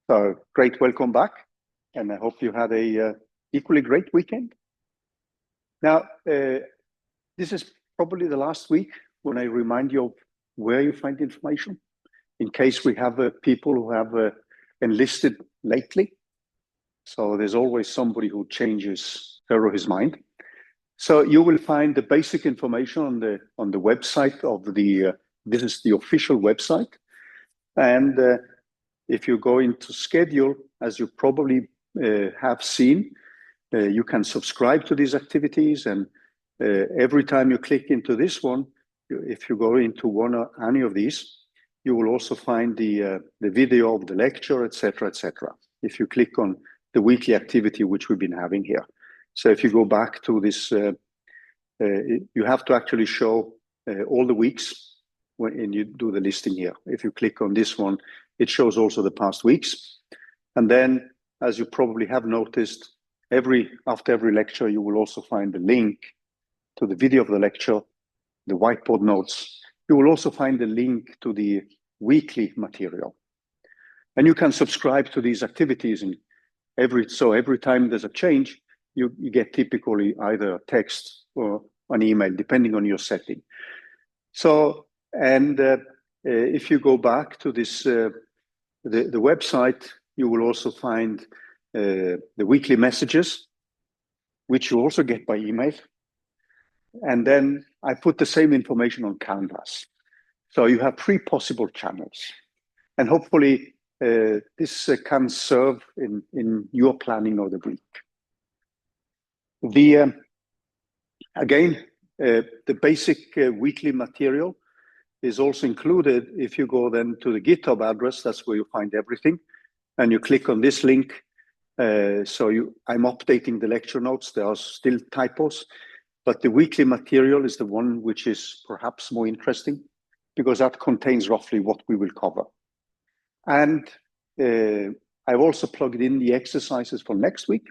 So great welcome back, and I hope you had a equally great weekend. Now, this is probably the last week when I remind you of where you find information, in case we have people who have enlisted lately. So there's always somebody who changes her or his mind. So you will find the basic information on the website of the, this is the official website. And if you go into schedule, as you probably have seen, you can subscribe to these activities, and every time you click into this one, if you go into one or any of these, you will also find the video of the lecture, etc., etc. If you click on the weekly activity which we've been having here. So if you go back to this, you have to actually show all the weeks when you do the listing here. If you click on this one, it shows also the past weeks. And then, as you probably have noticed, after every lecture, you will also find the link to the video of the lecture, the whiteboard notes. You will also find the link to the weekly material. And you can subscribe to these activities, and every time there's a change, you get typically either a text or an email, depending on your setting. So, and if you go back to this, the website, you will also find the weekly messages, which you also get by email. And then I put the same information on Canvas. So you have 3 possible channels. And hopefully this can serve in your planning of the week. Again, the basic weekly material is also included. If you go then to the GitHub address, that's where you find everything. And you click on this link. I'm updating the lecture notes. There are still typos, but the weekly material is the one which is perhaps more interesting, because that contains roughly what we will cover. And I've also plugged in the exercises for next week.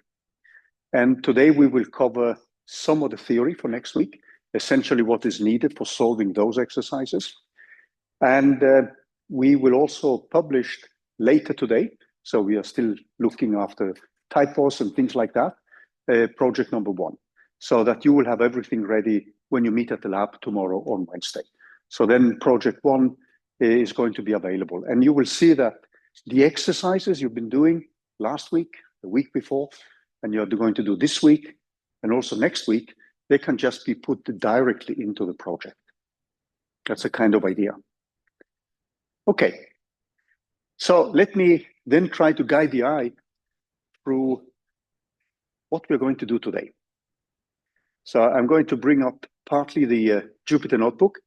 And today we will cover some of the theory for next week, essentially what is needed for solving those exercises. And we will also publish later today, so we are still looking after typos and things like that, project number 1, so that you will have everything ready when you meet at the lab tomorrow on Wednesday. So then project 1 is going to be available. And you will see that the exercises you've been doing last week, the week before, and you're going to do this week, and also next week, they can just be put directly into the project. That's a kind of idea. Okay, so let me then try to guide the eye through what we're going to do today. So I'm going to bring up partly the Jupyter Notebook.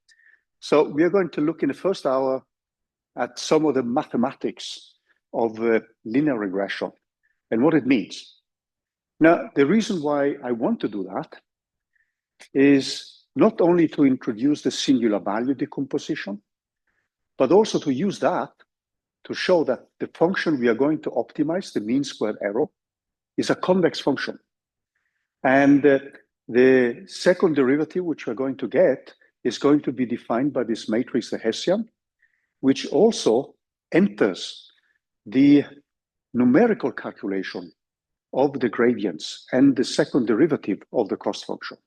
So we are going to look in the first hour at some of the mathematics of linear regression and what it means. Now, the reason why I want to do that is not only to introduce the singular value decomposition, but also to use that to show that the function we are going to optimize, the mean squared error, is a convex function. And the second derivative, which we're going to get, is going to be defined by this matrix, the Hessian, which also enters the numerical calculation of the gradients and the second derivative of the cost function.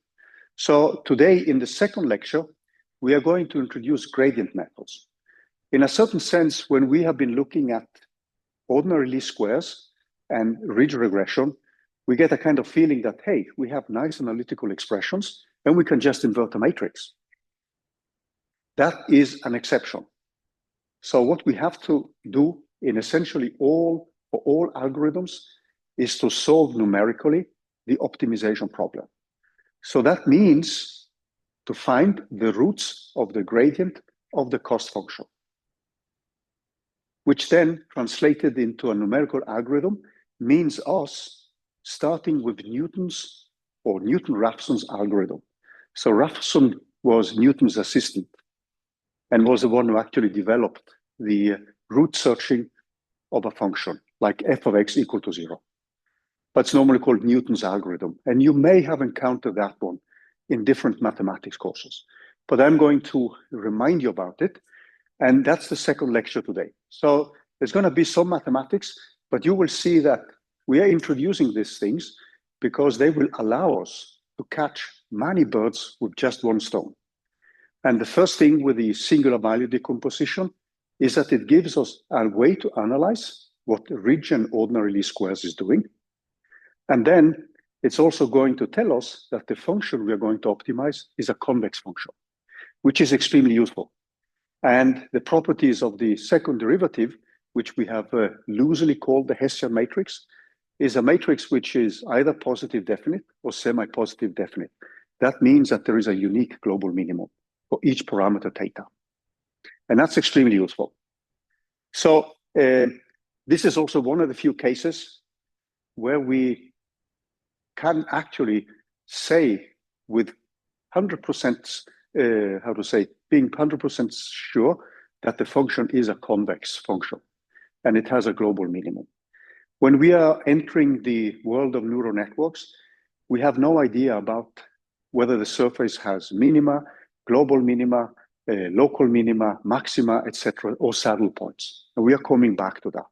So today in the second lecture, we are going to introduce gradient methods. In a certain sense, when we have been looking at ordinary least squares and ridge regression, we get a kind of feeling that, hey, we have nice analytical expressions and we can just invert a matrix. That is an exception. So what we have to do in essentially for all algorithms is to solve numerically the optimization problem. So that means to find the roots of the gradient of the cost function, which then translated into a numerical algorithm means us starting with Newton's or Newton-Raphson's algorithm. So Raphson was Newton's assistant and was the one who actually developed the root searching of a function like f of x equal to 0. But it's normally called Newton's algorithm. And you may have encountered that one in different mathematics courses. But I'm going to remind you about it. And that's the second lecture today. So there's going to be some mathematics, But you will see that we are introducing these things because they will allow us to catch many birds with just one stone. And the first thing with the singular value decomposition is that it gives us a way to analyze what the ridge and ordinary least squares is doing. And then it's also going to tell us that the function we are going to optimize is a convex function, which is extremely useful. And the properties of the second derivative, which we have loosely called the Hessian matrix, is a matrix which is either positive definite or semi-positive definite. That means that there is a unique global minimum for each parameter theta. And that's extremely useful. So this is also one of the few cases where we can actually say with 100%, being 100% sure that the function is a convex function and it has a global minimum. When we are entering the world of neural networks, we have no idea about whether the surface has minima, global minima, local minima, maxima, etc., or saddle points. And we are coming back to that.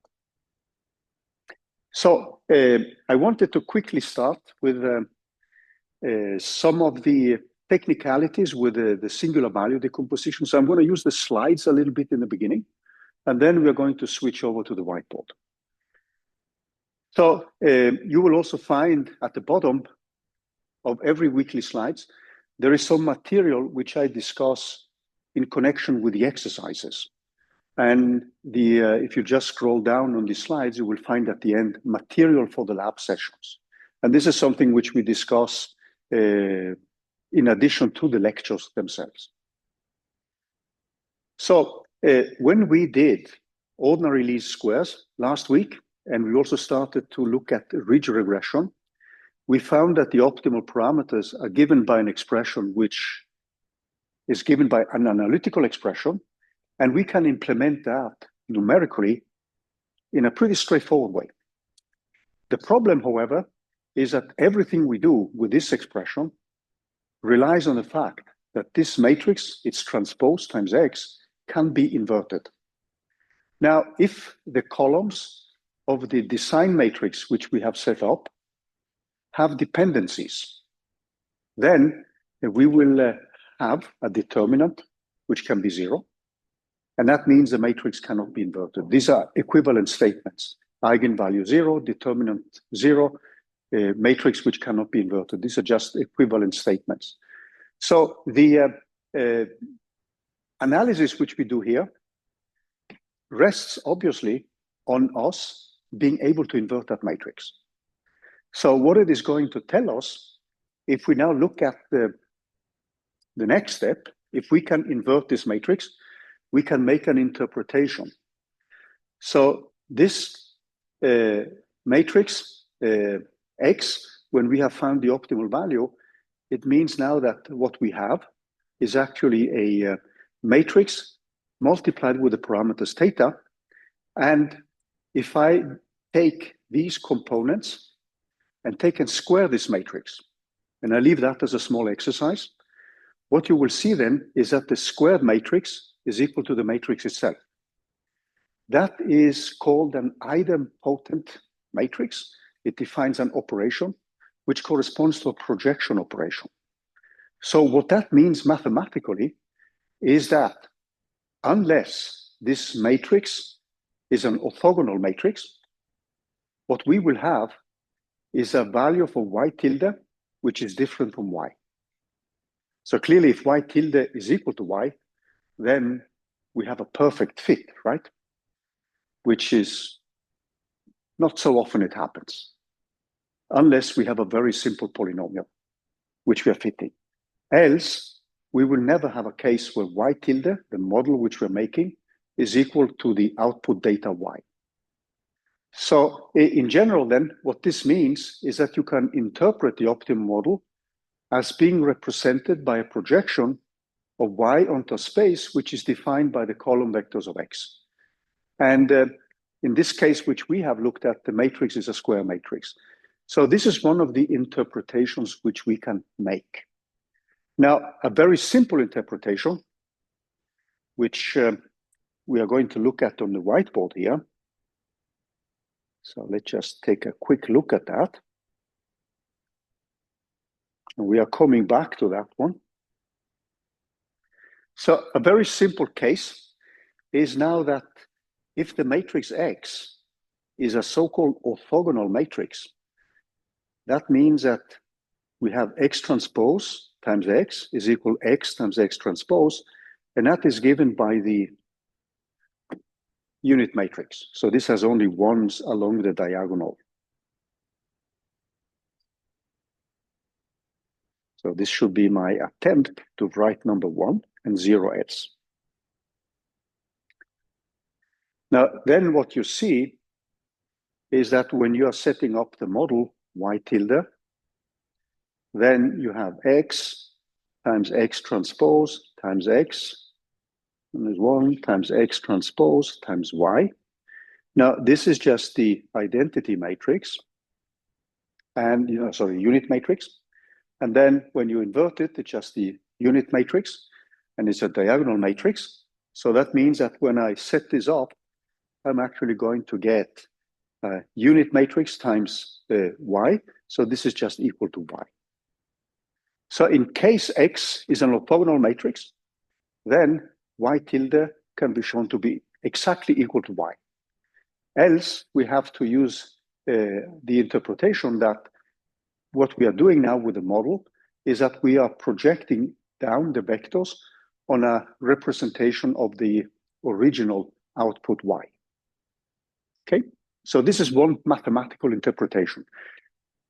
So I wanted to quickly start with some of the technicalities with the singular value decomposition. So I'm going to use the slides a little bit in the beginning, and then we're going to switch over to the whiteboard. So you will also find at the bottom of every weekly slides, there is some material which I discuss in connection with the exercises. And if you just scroll down on the slides, you will find at the end material for the lab sessions. And this is something which we discuss in addition to the lectures themselves. So when we did ordinary least squares last week, and we also started to look at ridge regression, we found that the optimal parameters are given by an expression which is given by an analytical expression, and we can implement that numerically in a pretty straightforward way. The problem, however, is that everything we do with this expression relies on the fact that this matrix, its transpose times x, can be inverted. Now, if the columns of the design matrix which we have set up have dependencies, then we will have a determinant which can be 0. And that means the matrix cannot be inverted. These are equivalent statements. Eigenvalue 0, determinant 0, matrix which cannot be inverted. These are just equivalent statements. So the analysis which we do here rests obviously on us being able to invert that matrix. So what it is going to tell us, if we now look at the next step, if we can invert this matrix, we can make an interpretation. So this matrix X, when we have found the optimal value, it means now that what we have is actually a matrix multiplied with the parameters theta. And if I take these components and take and square this matrix, and I leave that as a small exercise, what you will see then is that the squared matrix is equal to the matrix itself. That is called an idempotent matrix. It defines an operation which corresponds to a projection operation. So what that means mathematically is that unless this matrix is an orthogonal matrix, what we will have is a value for y tilde, which is different from y. So clearly, if y tilde is equal to y, then we have a perfect fit, right? Which is not so often it happens, unless we have a very simple polynomial, which we are fitting. Else, we will never have a case where y tilde, the model which we're making, is equal to the output data y. So in general then, what this means is that you can interpret the optimum model as being represented by a projection of y onto space, which is defined by the column vectors of x. And in this case, which we have looked at, the matrix is a square matrix. So this is one of the interpretations which we can make. Now, a very simple interpretation, which we are going to look at on the whiteboard here, So let's just take a quick look at that. And we are coming back to that one. So a very simple case is now that if the matrix X is a so-called orthogonal matrix, that means that we have X transpose times X is equal X times X transpose, and that is given by the unit matrix. So this has only ones along the diagonal. So this should be my attempt to write number 1 and 0 else. Now, then what you see is that when you are setting up the model y tilde, then you have X times X transpose times X, and there's 1 times X transpose times Y. Now, this is just the identity matrix, and unit matrix. And then when you invert it, it's just the unit matrix, and it's a diagonal matrix. So that means that when I set this up, I'm actually going to get unit matrix times Y. So this is just equal to Y. So in case X is an orthogonal matrix, then Y tilde can be shown to be exactly equal to Y. Else, we have to use the interpretation that what we are doing now with the model is that we are projecting down the vectors on a representation of the original output Y. Okay, so this is one mathematical interpretation.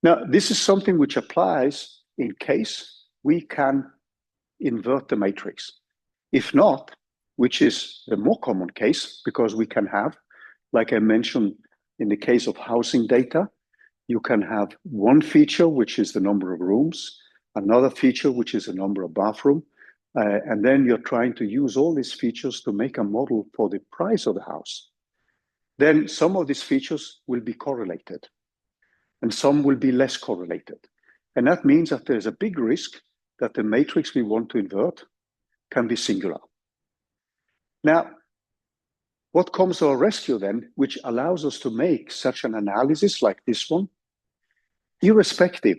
Now, this is something which applies in case we can invert the matrix. If not, which is the more common case, because we can have, like I mentioned, in the case of housing data, you can have one feature, which is the number of rooms, another feature, which is the number of bathrooms, and then you're trying to use all these features to make a model for the price of the house. Then some of these features will be correlated, and some will be less correlated. And that means that there's a big risk that the matrix we want to invert can be singular. Now, what comes to our rescue then, which allows us to make such an analysis like this one, irrespective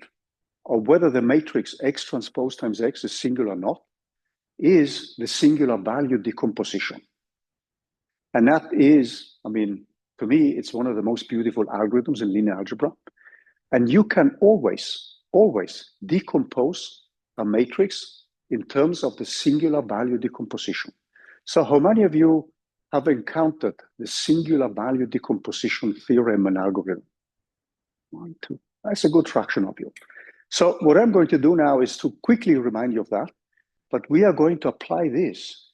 of whether the matrix X transpose times X is singular or not, is the singular value decomposition. And that is, I mean, to me, it's one of the most beautiful algorithms in linear algebra. And you can always decompose a matrix in terms of the singular value decomposition. So how many of you have encountered the singular value decomposition theorem and algorithm? 1, 2. That's a good fraction of you. So what I'm going to do now is to quickly remind you of that, but we are going to apply this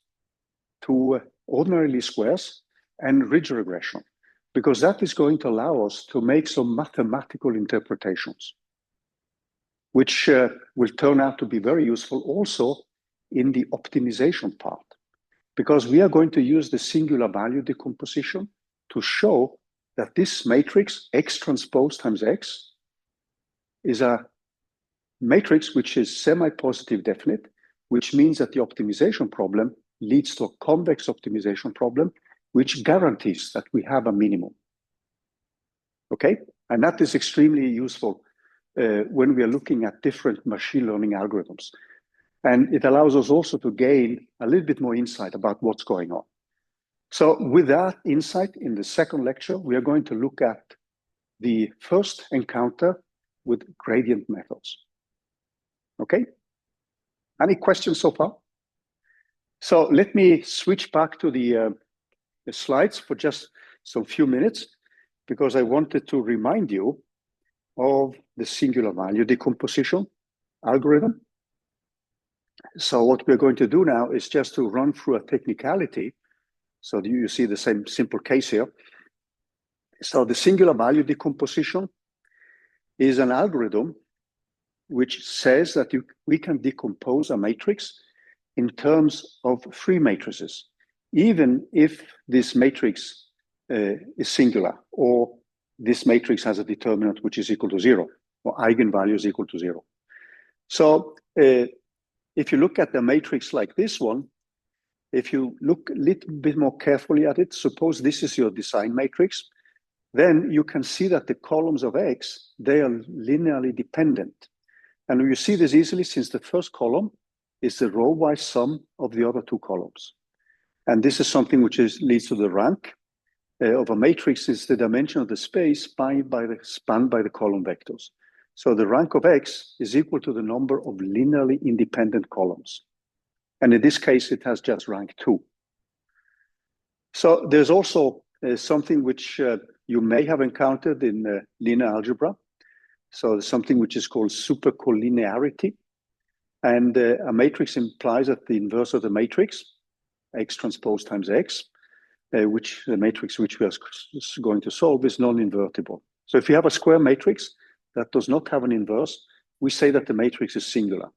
to ordinary least squares and ridge regression, because that is going to allow us to make some mathematical interpretations, which will turn out to be very useful also in the optimization part, because we are going to use the singular value decomposition to show that this matrix X transpose times X is a matrix which is semi-positive definite, which means that the optimization problem leads to a convex optimization problem, which guarantees that we have a minimum. Okay, and that is extremely useful when we are looking at different machine learning algorithms. And it allows us also to gain a little bit more insight about what's going on. So with that insight, in the second lecture, we are going to look at the first encounter with gradient methods. Okay, any questions so far? So let me switch back to the slides for just some few minutes, because I wanted to remind you of the singular value decomposition algorithm. So what we're going to do now is just to run through a technicality. So you see the same simple case here. So the singular value decomposition is an algorithm which says that we can decompose a matrix in terms of 3 matrices, even if this matrix is singular, or this matrix has a determinant which is equal to 0, or eigenvalue is equal to 0. So if you look at the matrix like this one, if you look a little bit more carefully at it, suppose this is your design matrix, then you can see that the columns of X, they are linearly dependent. And you see this easily since the first column is the row-wise sum of the other two columns. And this is something which leads to the rank of a matrix is the dimension of the space spanned by the column vectors. So the rank of X is equal to the number of linearly independent columns. And in this case, it has just rank 2. So there's also something which you may have encountered in linear algebra. So there's something which is called supercollinearity. And a matrix implies that the inverse of the matrix, X transpose times X, which the matrix which we are going to solve is non-invertible. So if you have a square matrix that does not have an inverse, we say that the matrix is singular.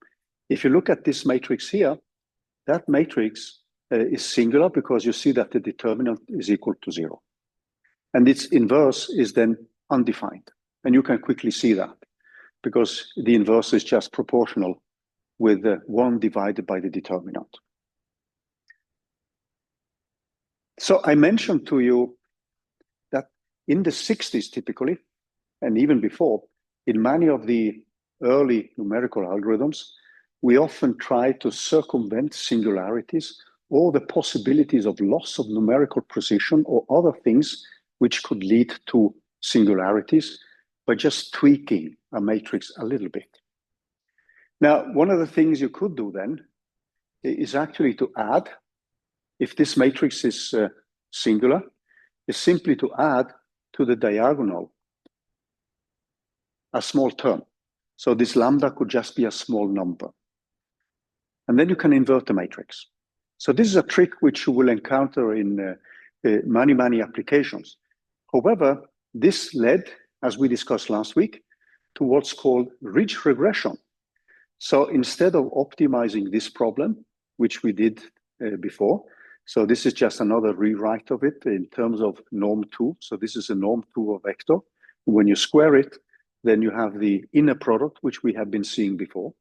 If you look at this matrix here, that matrix is singular because you see that the determinant is equal to 0. And its inverse is then undefined. And you can quickly see that because the inverse is just proportional with 1 divided by the determinant. So I mentioned to you that in the 60s typically, and even before, in many of the early numerical algorithms, we often try to circumvent singularities or the possibilities of loss of numerical precision or other things which could lead to singularities by just tweaking a matrix a little bit. Now, one of the things you could do then is actually to add, if this matrix is singular, is simply to add to the diagonal a small term. So this lambda could just be a small number. And then you can invert the matrix. So this is a trick which you will encounter in many, many applications. However, this led, as we discussed last week, to what's called ridge regression. So instead of optimizing this problem, which we did before, so this is just another rewrite of it in terms of norm 2. So this is a norm 2 of vector. When you square it, then you have the inner product, which we have been seeing before.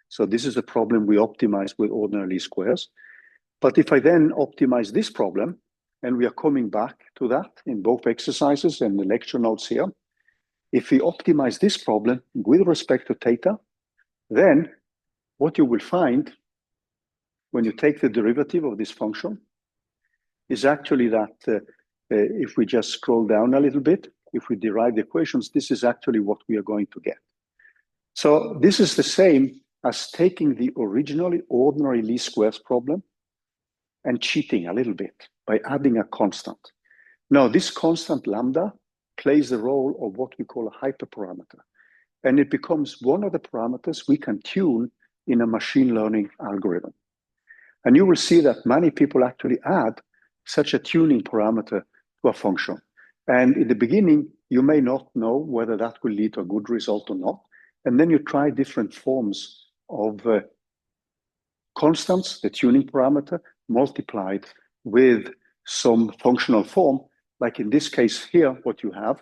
So this is a problem we optimize with ordinary least squares. But if I then optimize this problem, and we are coming back to that in both exercises and the lecture notes here, if we optimize this problem with respect to theta, then what you will find when you take the derivative of this function is actually that if we just scroll down a little bit, if we derive the equations, this is actually what we are going to get. So this is the same as taking the originally ordinary least squares problem and cheating a little bit by adding a constant. Now, this constant lambda plays the role of what we call a hyperparameter. And it becomes one of the parameters we can tune in a machine learning algorithm. And you will see that many people actually add such a tuning parameter to a function. And in the beginning, you may not know whether that will lead to a good result or not. And then you try different forms of constants, the tuning parameter, multiplied with some functional form. Like in this case here, what you have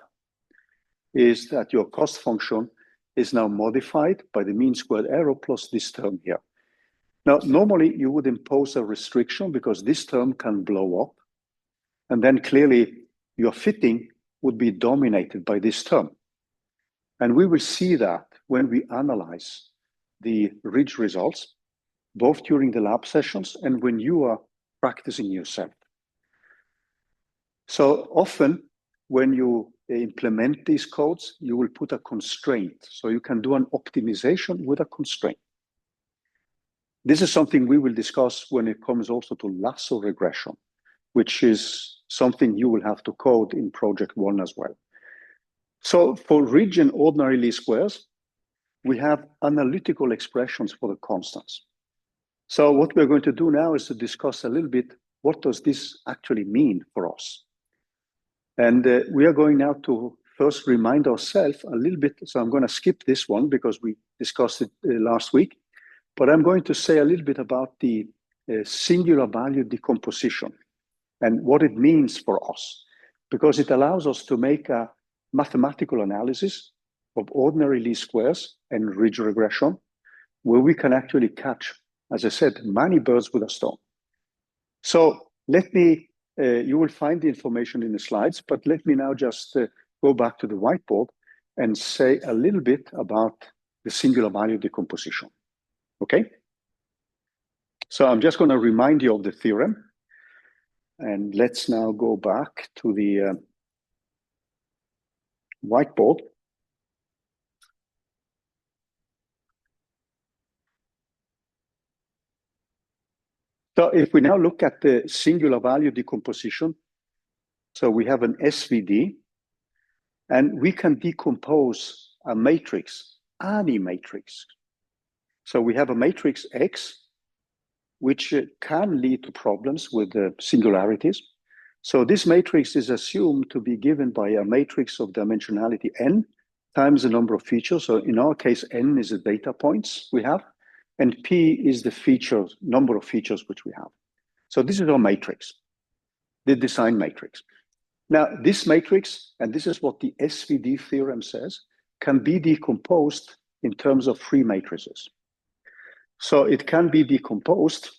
is that your cost function is now modified by the mean squared error plus this term here. Now, normally you would impose a restriction because this term can blow up. And then clearly your fitting would be dominated by this term. And we will see that when we analyze the ridge results, both during the lab sessions and when you are practicing yourself. So often when you implement these codes, you will put a constraint. So you can do an optimization with a constraint. This is something we will discuss when it comes also to lasso regression, which is something you will have to code in project 1 as well. So for ridge and ordinary least squares, we have analytical expressions for the constants. So what we're going to do now is to discuss a little bit, what does this actually mean for us? And we are going now to first remind ourselves a little bit. So I'm going to skip this one because we discussed it last week. But I'm going to say a little bit about the singular value decomposition and what it means for us, because it allows us to make a mathematical analysis of ordinary least squares and ridge regression, where we can actually catch, as I said, many birds with a stone. So let me You will find the information in the slides, but let me now just go back to the whiteboard and say a little bit about the singular value decomposition, okay? So I'm just gonna remind you of the theorem, and let's now go back to the whiteboard. So if we now look at the singular value decomposition, so we have an SVD, and we can decompose a matrix, any matrix. So we have a matrix X, which can lead to problems with the singularities. So this matrix is assumed to be given by a matrix of dimensionality n times the number of features. So in our case, n is the data points we have, and p is the number of features which we have. So this is our matrix, the design matrix. Now, this matrix, and this is what the SVD theorem says, can be decomposed in terms of three matrices. So it can be decomposed.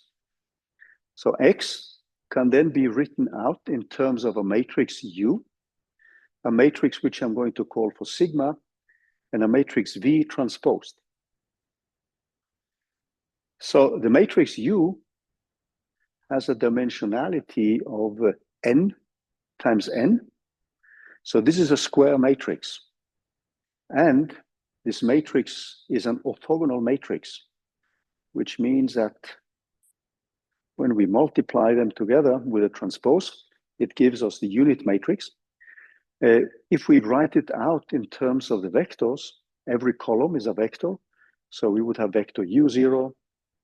So X can then be written out in terms of a matrix U, a matrix which I'm going to call for sigma, and a matrix V transposed. So the matrix U has a dimensionality of n times n. So this is a square matrix. And this matrix is an orthogonal matrix, which means that when we multiply them together with a transpose, it gives us the unit matrix. If we write it out in terms of the vectors, every column is a vector. So we would have vector U0,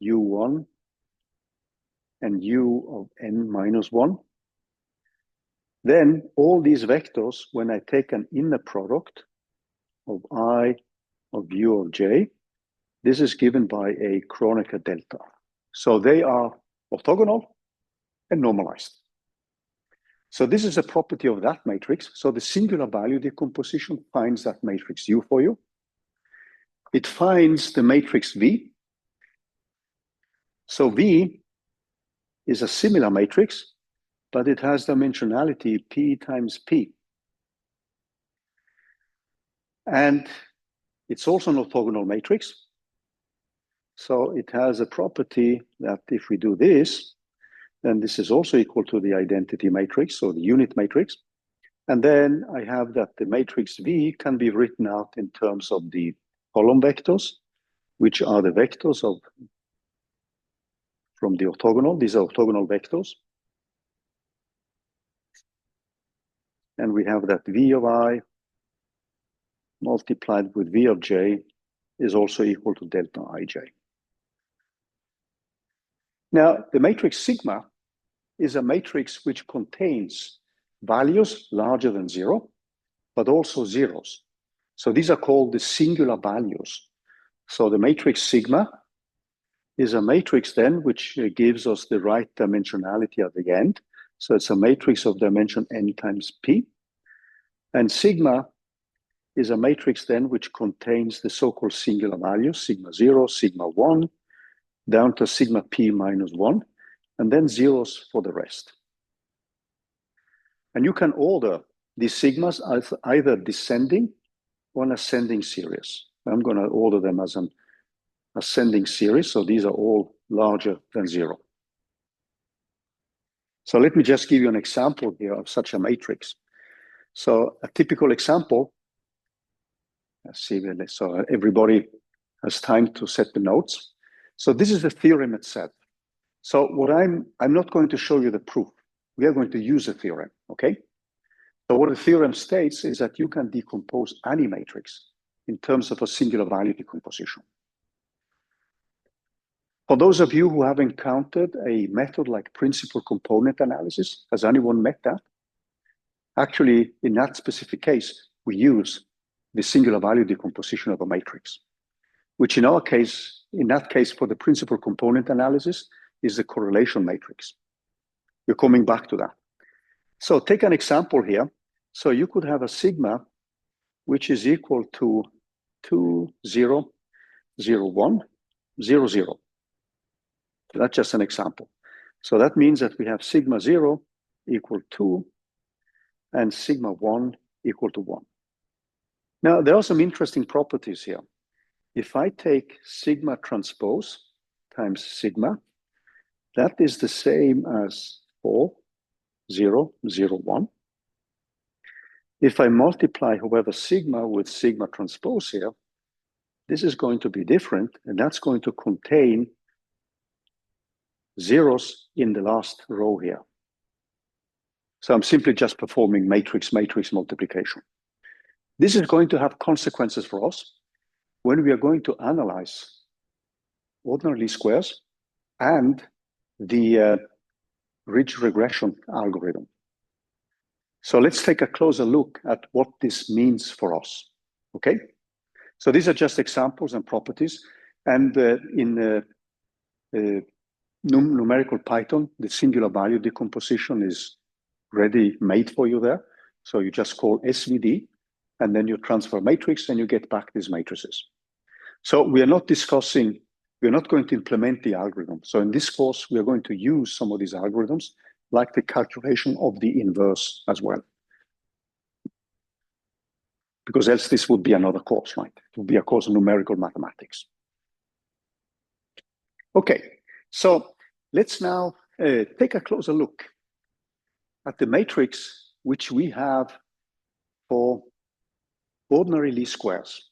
U1, and U of n minus 1. Then all these vectors, when I take an inner product of I of U of j, this is given by a Kronecker delta. So they are orthogonal and normalized. So this is a property of that matrix. So the singular value decomposition finds that matrix U for you. It finds the matrix V. So V is a similar matrix, but it has dimensionality P times P. And it's also an orthogonal matrix. So it has a property that if we do this, then this is also equal to the identity matrix, or the unit matrix. And then I have that the matrix V can be written out in terms of the column vectors, which are the vectors from the orthogonal. These are orthogonal vectors. And we have that V of I multiplied with V of j is also equal to delta ij. Now, the matrix sigma is a matrix which contains values larger than 0, but also zeros. So these are called the singular values. So the matrix sigma is a matrix then which gives us the right dimensionality at the end. So it's a matrix of dimension n times p. And sigma is a matrix then which contains the so-called singular values, sigma 0, sigma 1, down to sigma p minus 1, and then zeros for the rest. And you can order these sigmas as either descending or an ascending series. I'm going to order them as an ascending series, so these are all larger than 0. So let me just give you an example here of such a matrix. So a typical example, let's see, so everybody has time to set the notes. So this is the theorem itself. So what I'm not going to show you the proof. We are going to use a theorem, okay? So what the theorem states is that you can decompose any matrix in terms of a singular value decomposition. For those of you who have encountered a method like principal component analysis, has anyone met that? Actually, in that specific case, we use the singular value decomposition of a matrix, which in our case, in that case for the principal component analysis, is the correlation matrix. We're coming back to that. So take an example here. So you could have a sigma which is equal to 2, 0, 0, 1, 0, 0. So that's just an example. So that means that we have sigma 0 equal 2, and sigma 1 equal to 1. Now, there are some interesting properties here. If I take sigma transpose times sigma, that is the same as 4, 0, 0, 1. If I multiply, however, sigma with sigma transpose here, this is going to be different, and that's going to contain zeros in the last row here. So I'm simply just performing matrix-matrix multiplication. This is going to have consequences for us when we are going to analyze ordinary least squares and the ridge regression algorithm. So let's take a closer look at what this means for us, okay? So these are just examples and properties, and in numerical Python, the singular value decomposition is ready made for you there. So you just call SVD, and then you transfer matrix, and you get back these matrices. So we are not discussing, we're not going to implement the algorithm. So in this course, we are going to use some of these algorithms, like the calculation of the inverse as well. Because else this would be another course, right? It would be a course of numerical mathematics. Okay, so let's now take a closer look at the matrix which we have for ordinary least squares.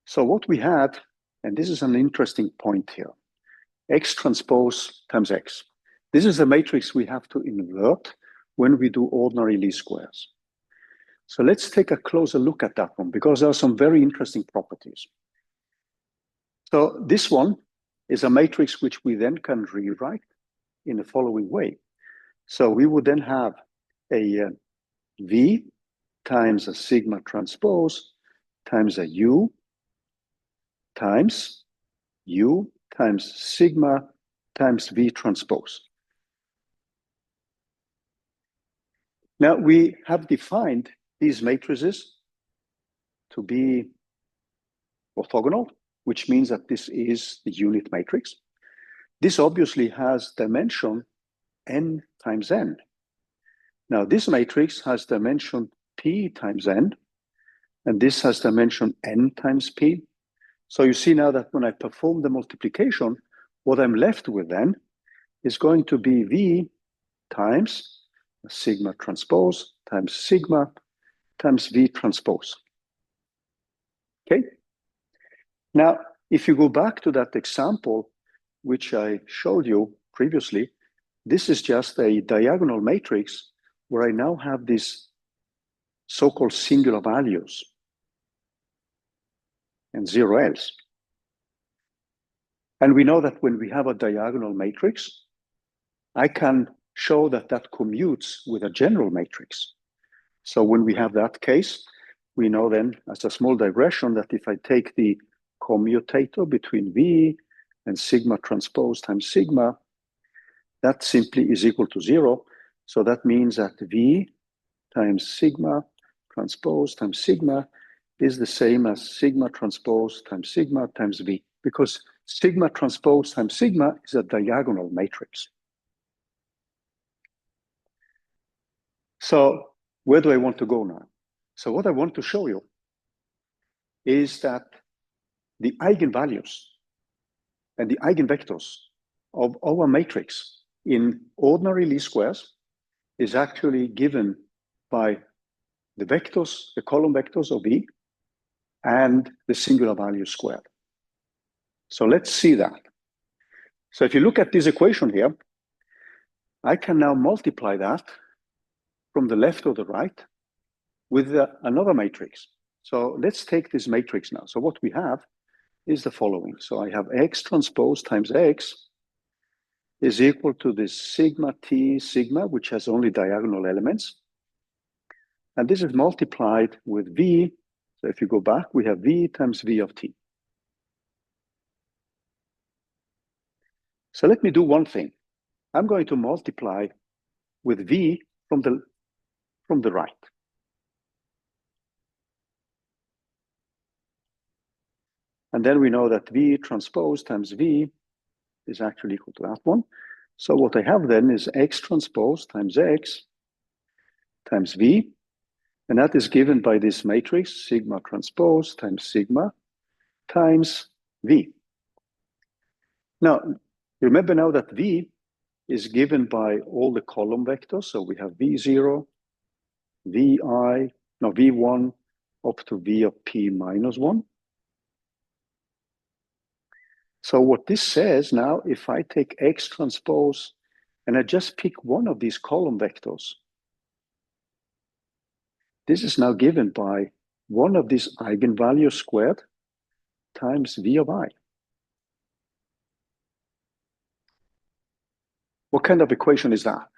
So what we had, and this is an interesting point here, X transpose times X. This is the matrix we have to invert when we do ordinary least squares. So let's take a closer look at that one, because there are some very interesting properties. So this one is a matrix which we then can rewrite in the following way. So we would then have a V times a sigma transpose times a U times sigma times V transpose. Now we have defined these matrices to be orthogonal, which means that this is the unit matrix. This obviously has dimension n times n. Now this matrix has dimension p times n, and this has dimension n times p. So you see now that when I perform the multiplication, what I'm left with then is going to be V times sigma transpose times sigma times V transpose. Okay? Now, if you go back to that example, which I showed you previously, this is just a diagonal matrix where I now have these so-called singular values and zero else. And we know that when we have a diagonal matrix, I can show that that commutes with a general matrix. So when we have that case, we know then as a small digression that if I take the commutator between V and sigma transpose times sigma, that simply is equal to 0. So that means that V times sigma transpose times sigma is the same as sigma transpose times V, because sigma transpose times sigma is a diagonal matrix. So where do I want to go now? So what I want to show you is that the eigenvalues and the eigenvectors of our matrix in ordinary least squares is actually given by the vectors, the column vectors of V, and the singular value squared. So let's see that. So if you look at this equation here, I can now multiply that from the left or the right with another matrix. So let's take this matrix now. So what we have is the following. So I have X transpose times X is equal to this sigma T sigma, which has only diagonal elements. And this is multiplied with V. So if you go back, we have V times V of T. So let me do one thing. I'm going to multiply with V from the right. And then we know that V transpose times V is actually equal to that one. So what I have then is X transpose times X times V, and that is given by this matrix, sigma transpose times sigma times V. Now, remember now that V is given by all the column vectors. So we have V0, V1, up to V of P minus 1. So what this says now, if I take X transpose and I just pick one of these column vectors, this is now given by one of these eigenvalues squared times V of I. What kind of equation is that?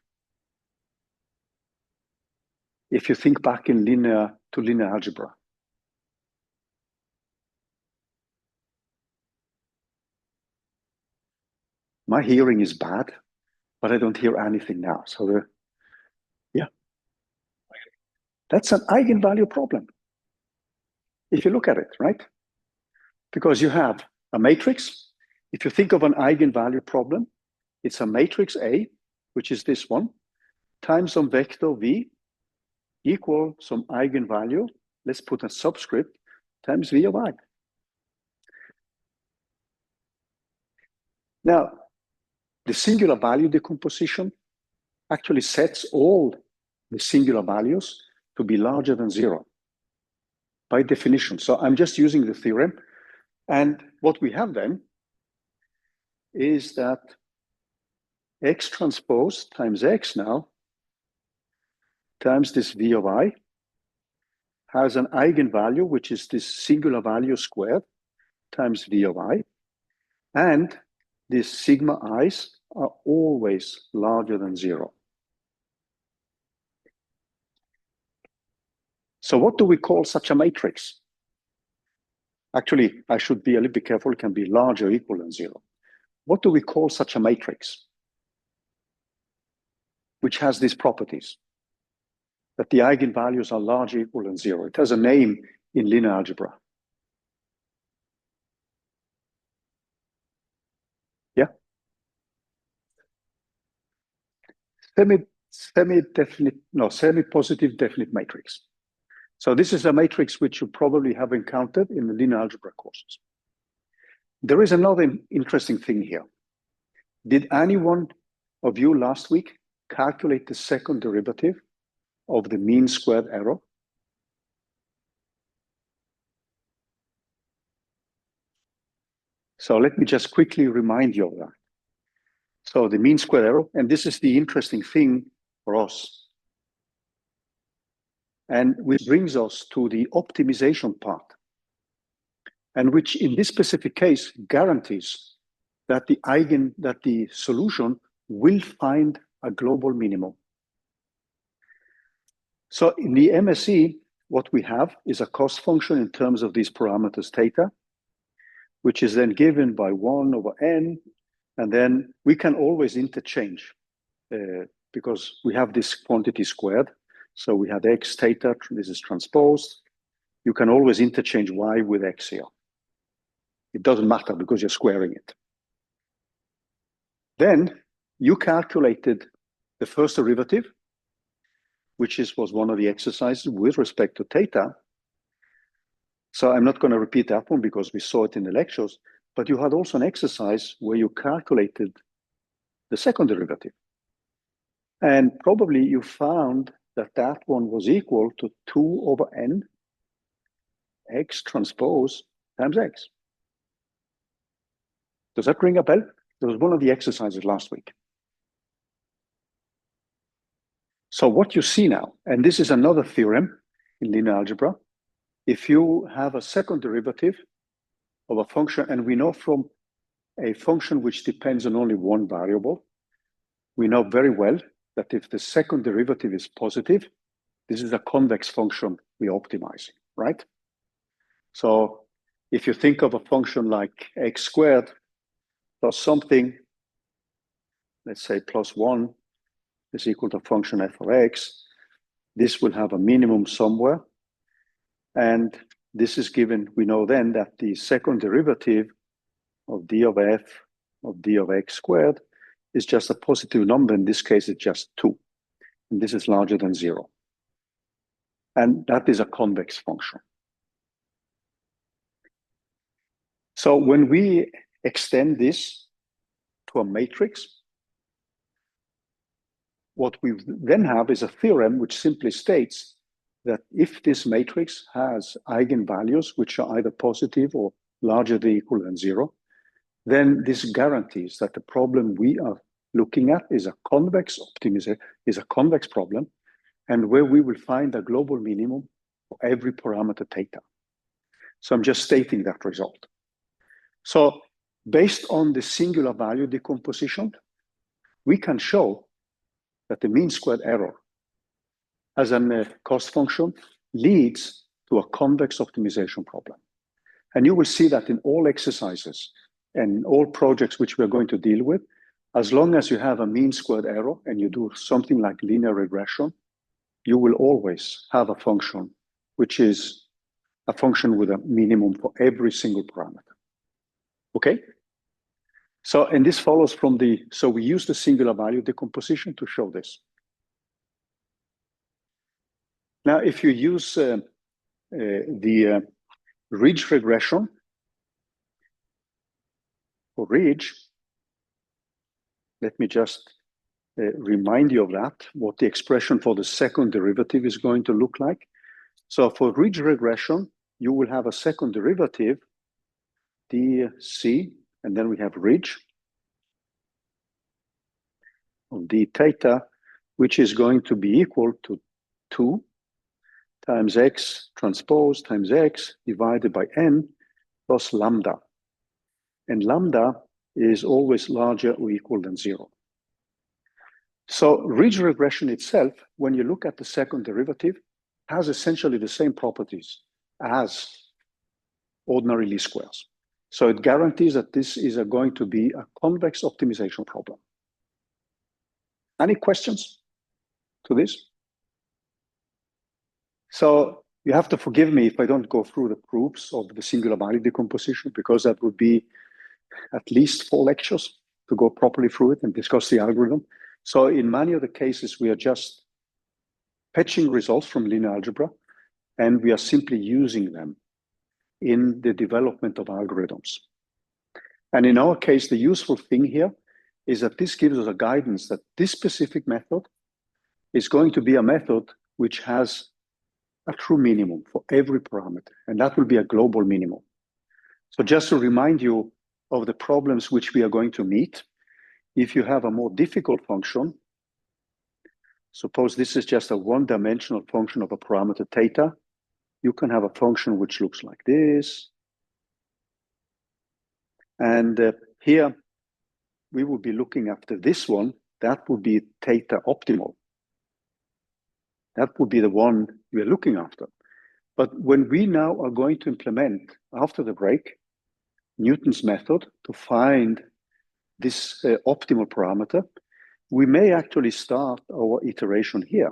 If you think back in linear algebra. My hearing is bad, but I don't hear anything now. So yeah, that's an eigenvalue problem. If you look at it, right? Because you have a matrix. If you think of an eigenvalue problem, it's a matrix A, which is this one, times some vector V equal some eigenvalue. Let's put a subscript times V of I. Now, the singular value decomposition actually sets all the singular values to be larger than 0 by definition. So I'm just using the theorem. And what we have then is that X transpose times X now times this V of I has an eigenvalue, which is this singular value squared times V of I. And these sigma i's are always larger than 0. So what do we call such a matrix? Actually, I should be a little bit careful. It can be larger or equal than 0. What do we call such a matrix which has these properties? That the eigenvalues are larger, equal than 0. It has a name in linear algebra. Yeah? Semi-positive definite matrix. So this is a matrix which you probably have encountered in the linear algebra courses. There is another interesting thing here. Did anyone of you last week calculate the second derivative of the mean squared error? So let me just quickly remind you of that. So the mean squared error, and this is the interesting thing for us. And which brings us to the optimization part, and which in this specific case guarantees that the solution will find a global minimum. So in the MSE, what we have is a cost function in terms of these parameters theta, which is then given by 1 over n, and then we can always interchange because we have this quantity squared. So we have x theta, this is transposed. You can always interchange y with x here. It doesn't matter because you're squaring it. Then you calculated the first derivative, which was one of the exercises with respect to theta. So I'm not going to repeat that one because we saw it in the lectures, but you had also an exercise where you calculated the second derivative. And probably you found that that one was equal to 2 over n x transpose times x. Does that ring a bell? That was one of the exercises last week. So what you see now, and this is another theorem in linear algebra, if you have a second derivative of a function, and we know from a function which depends on only one variable, we know very well that if the second derivative is positive, this is a convex function we're optimizing, right? So if you think of a function like x squared plus something, let's say plus 1 is equal to function f of x, this will have a minimum somewhere. And this is given, we know then that the second derivative of d of f of d of x squared is just a positive number. In this case, it's just 2. And this is larger than 0. And that is a convex function. So when we extend this to a matrix, what we then have is a theorem which simply states that if this matrix has eigenvalues which are either positive or larger than or equal than 0, then this guarantees that the problem we are looking at is a convex optimization, is a convex problem, and where we will find a global minimum for every parameter theta. So I'm just stating that result. So based on the singular value decomposition, we can show that the mean squared error as a cost function leads to a convex optimization problem. And you will see that in all exercises and all projects which we're going to deal with, as long as you have a mean squared error and you do something like linear regression, you will always have a function which is a function with a minimum for every single parameter. Okay? So, and this follows from so we use the singular value decomposition to show this. Now, if you use the ridge regression, or ridge, let me just remind you of that, what the expression for the second derivative is going to look like. So for ridge regression, you will have a second derivative, dc, and then we have ridge of d theta, which is going to be equal to 2 times x transpose times x divided by n plus lambda. And lambda is always larger or equal than 0. So ridge regression itself, when you look at the second derivative, has essentially the same properties as ordinary least squares. So it guarantees that this is going to be a convex optimization problem. Any questions to this? So you have to forgive me if I don't go through the proofs of the singular value decomposition, because that would be at least 4 lectures to go properly through it and discuss the algorithm. So in many of the cases, we are just fetching results from linear algebra, and we are simply using them in the development of algorithms. And in our case, the useful thing here is that this gives us a guidance that this specific method is going to be a method which has a true minimum for every parameter, and that will be a global minimum. So just to remind you of the problems which we are going to meet, if you have a more difficult function, suppose this is just a one-dimensional function of a parameter theta, you can have a function which looks like this. And here, we will be looking after this one. That would be theta optimal. That would be the one we're looking after. But when we now are going to implement, after the break, Newton's method to find this optimal parameter, we may actually start our iteration here.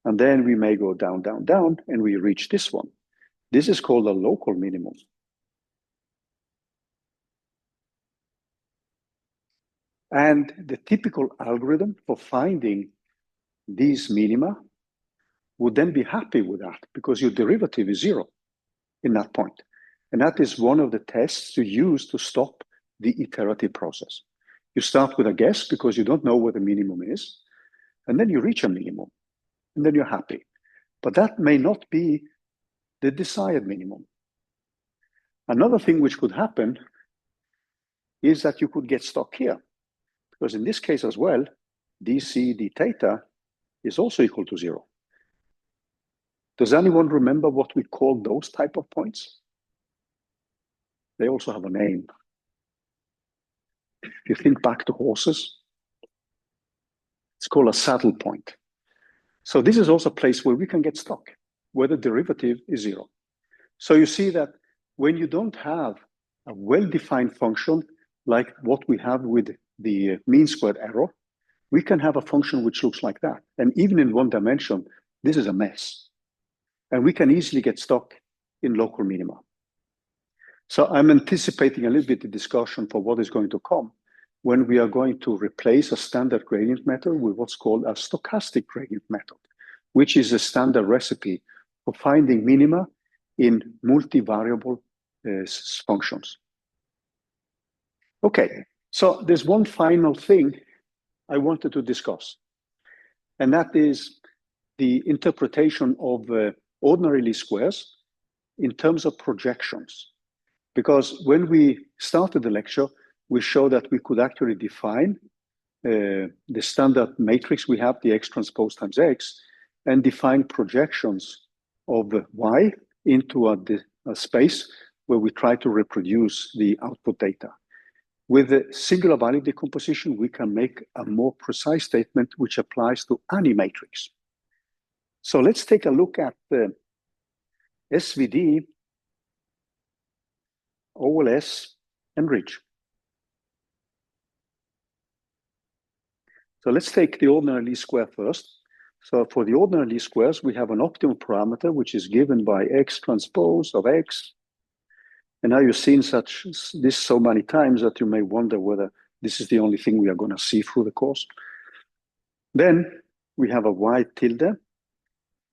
And then we may go down, down, down, and we reach this one. This is called a local minimum. And the typical algorithm for finding these minima would then be happy with that, because your derivative is 0 in that point. And that is one of the tests to use to stop the iterative process. You start with a guess because you don't know what the minimum is, and then you reach a minimum, and then you're happy. But that may not be the desired minimum. Another thing which could happen is that you could get stuck here, because in this case as well, dc d theta is also equal to 0. Does anyone remember what we call those type of points? They also have a name. If you think back to horses, it's called a saddle point. So this is also a place where we can get stuck, where the derivative is 0. So you see that when you don't have a well-defined function like what we have with the mean squared error, we can have a function which looks like that. And even in one dimension, this is a mess. And we can easily get stuck in local minima. So I'm anticipating a little bit the discussion for what is going to come. when we are going to replace a standard gradient method with what's called a stochastic gradient method, which is a standard recipe for finding minima in multivariable functions. Okay, so there's one final thing I wanted to discuss, and that is the interpretation of ordinary least squares in terms of projections. Because when we started the lecture, we showed that we could actually define the standard matrix we have, the X transpose times X, and define projections of Y into a space where we try to reproduce the output data. With the singular value decomposition, we can make a more precise statement which applies to any matrix. So let's take a look at the SVD, OLS, and ridge. So let's take the ordinary least square first. So for the ordinary least squares, we have an optimal parameter, which is given by X transpose of X. And now you've seen this so many times that you may wonder whether this is the only thing we are going to see through the course. Then we have a Y tilde,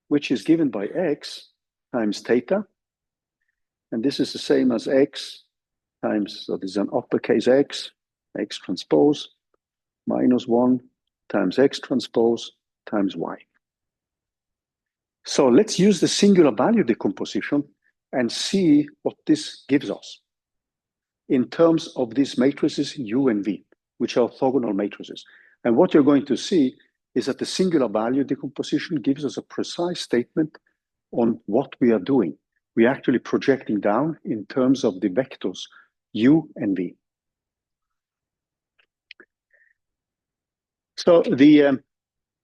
which is given by X times theta. And this is the same as X times, so this is an uppercase X, X transpose, minus 1 times X transpose times Y. So let's use the singular value decomposition and see what this gives us in terms of these matrices U and V, which are orthogonal matrices. And what you're going to see is that the singular value decomposition gives us a precise statement on what we are doing. We're actually projecting down in terms of the vectors U and V. So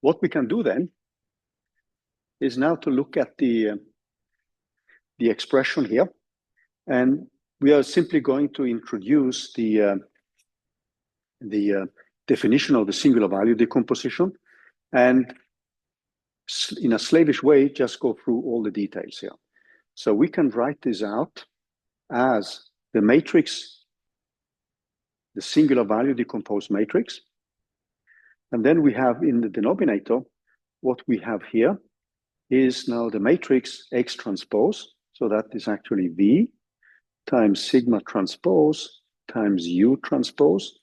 what we can do then is now to look at the expression here, and we are simply going to introduce the definition of the singular value decomposition, and in a slavish way, just go through all the details here. So we can write this out as the matrix, the singular value decomposed matrix. And then we have in the denominator, what we have here is now the matrix X transpose. So that is actually V times sigma transpose times U transpose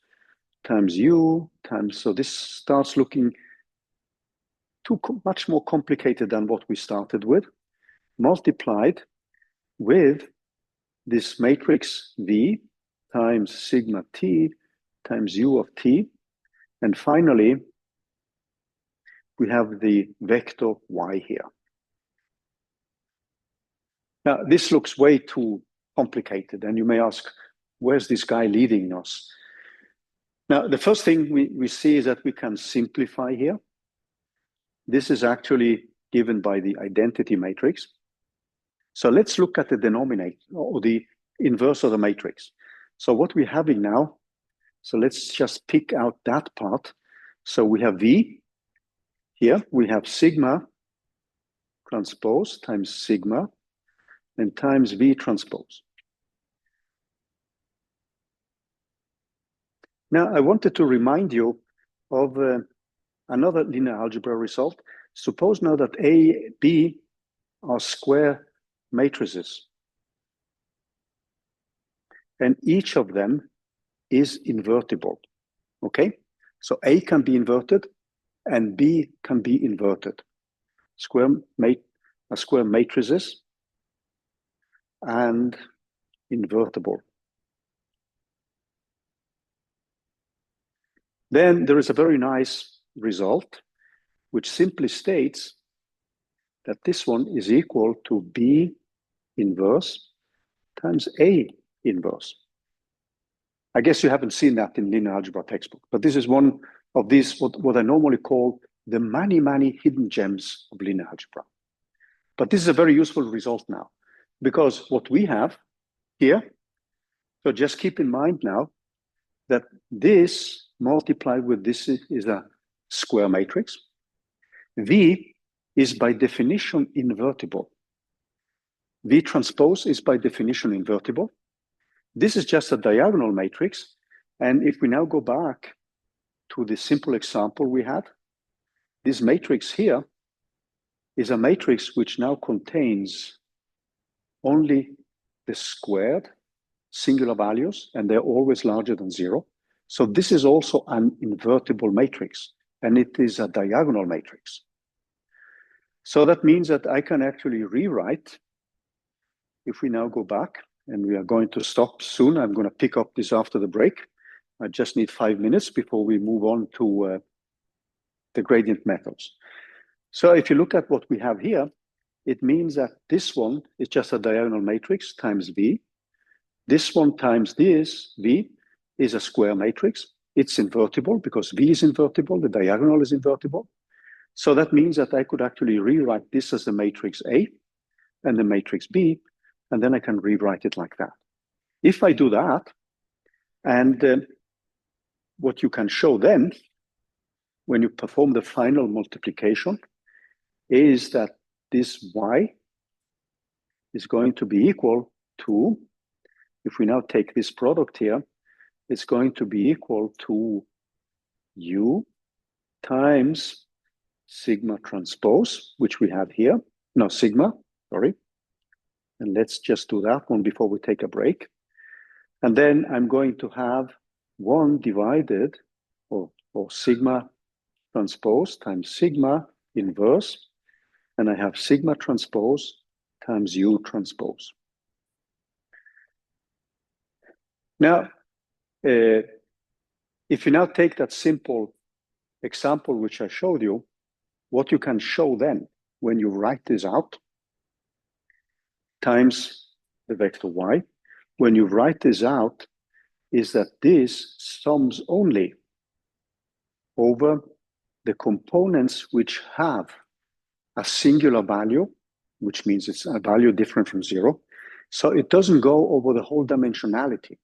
times U times, so this starts looking much more complicated than what we started with, multiplied with this matrix V times sigma T times U of T. And finally, we have the vector Y here. Now, this looks way too complicated, and you may ask, where's this guy leading us? Now, the first thing we see is that we can simplify here. This is actually given by the identity matrix. So let's look at the denominator, or the inverse of the matrix. So what we're having now, so let's just pick out that part. So we have V here, we have sigma transpose times sigma, and times V transpose. Now, I wanted to remind you of another linear algebra result. Suppose now that A, B are square matrices, and each of them is invertible, okay? So A can be inverted, and B can be inverted. Square matrices and invertible. Then there is a very nice result, which simply states that this one is equal to B inverse times A inverse. I guess you haven't seen that in linear algebra textbook, but this is one of these, what I normally call the many, many hidden gems of linear algebra. But this is a very useful result now, because what we have here, so just keep in mind now that this multiplied with this is a square matrix. V is by definition invertible. V transpose is by definition invertible. This is just a diagonal matrix, And if we now go back to the simple example we had, this matrix here is a matrix which now contains only the squared singular values, and they're always larger than 0. So this is also an invertible matrix, and it is a diagonal matrix. So that means that I can actually rewrite, if we now go back, and we are going to stop soon. I'm going to pick up this after the break. I just need 5 minutes before we move on to the gradient methods. So if you look at what we have here, it means that this one is just a diagonal matrix times V. This one times this, V, is a square matrix. It's invertible because V is invertible, the diagonal is invertible. So that means that I could actually rewrite this as the matrix A and the matrix B, and then I can rewrite it like that. If I do that, and what you can show then, when you perform the final multiplication, is that this Y is going to be equal to, if we now take this product here, it's going to be equal to U times sigma transpose, which we have here. No, sigma, sorry. And let's just do that one before we take a break. And then I'm going to have 1 divided, or sigma transpose times sigma inverse, and I have sigma transpose times U transpose. Now, if you now take that simple example which I showed you, what you can show then, when you write this out, times the vector Y, when you write this out, is that this sums only over the components which have a singular value, which means it's a value different from 0. So it doesn't go over the whole dimensionality,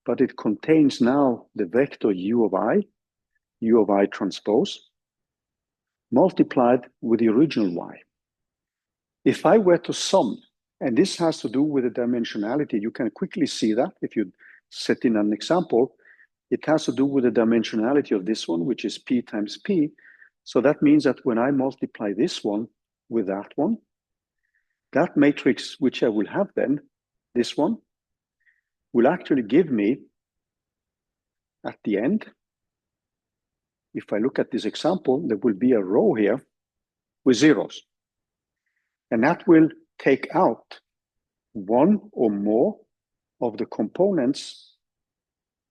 but it contains now the vector U of I transpose, multiplied with the original Y. If I were to sum, and this has to do with the dimensionality, you can quickly see that if you set in an example, it has to do with the dimensionality of this one, which is P times P. So that means that when I multiply this one with that one, that matrix which I will have then, this one, will actually give me, at the end, if I look at this example, there will be a row here with zeros. And that will take out one or more of the components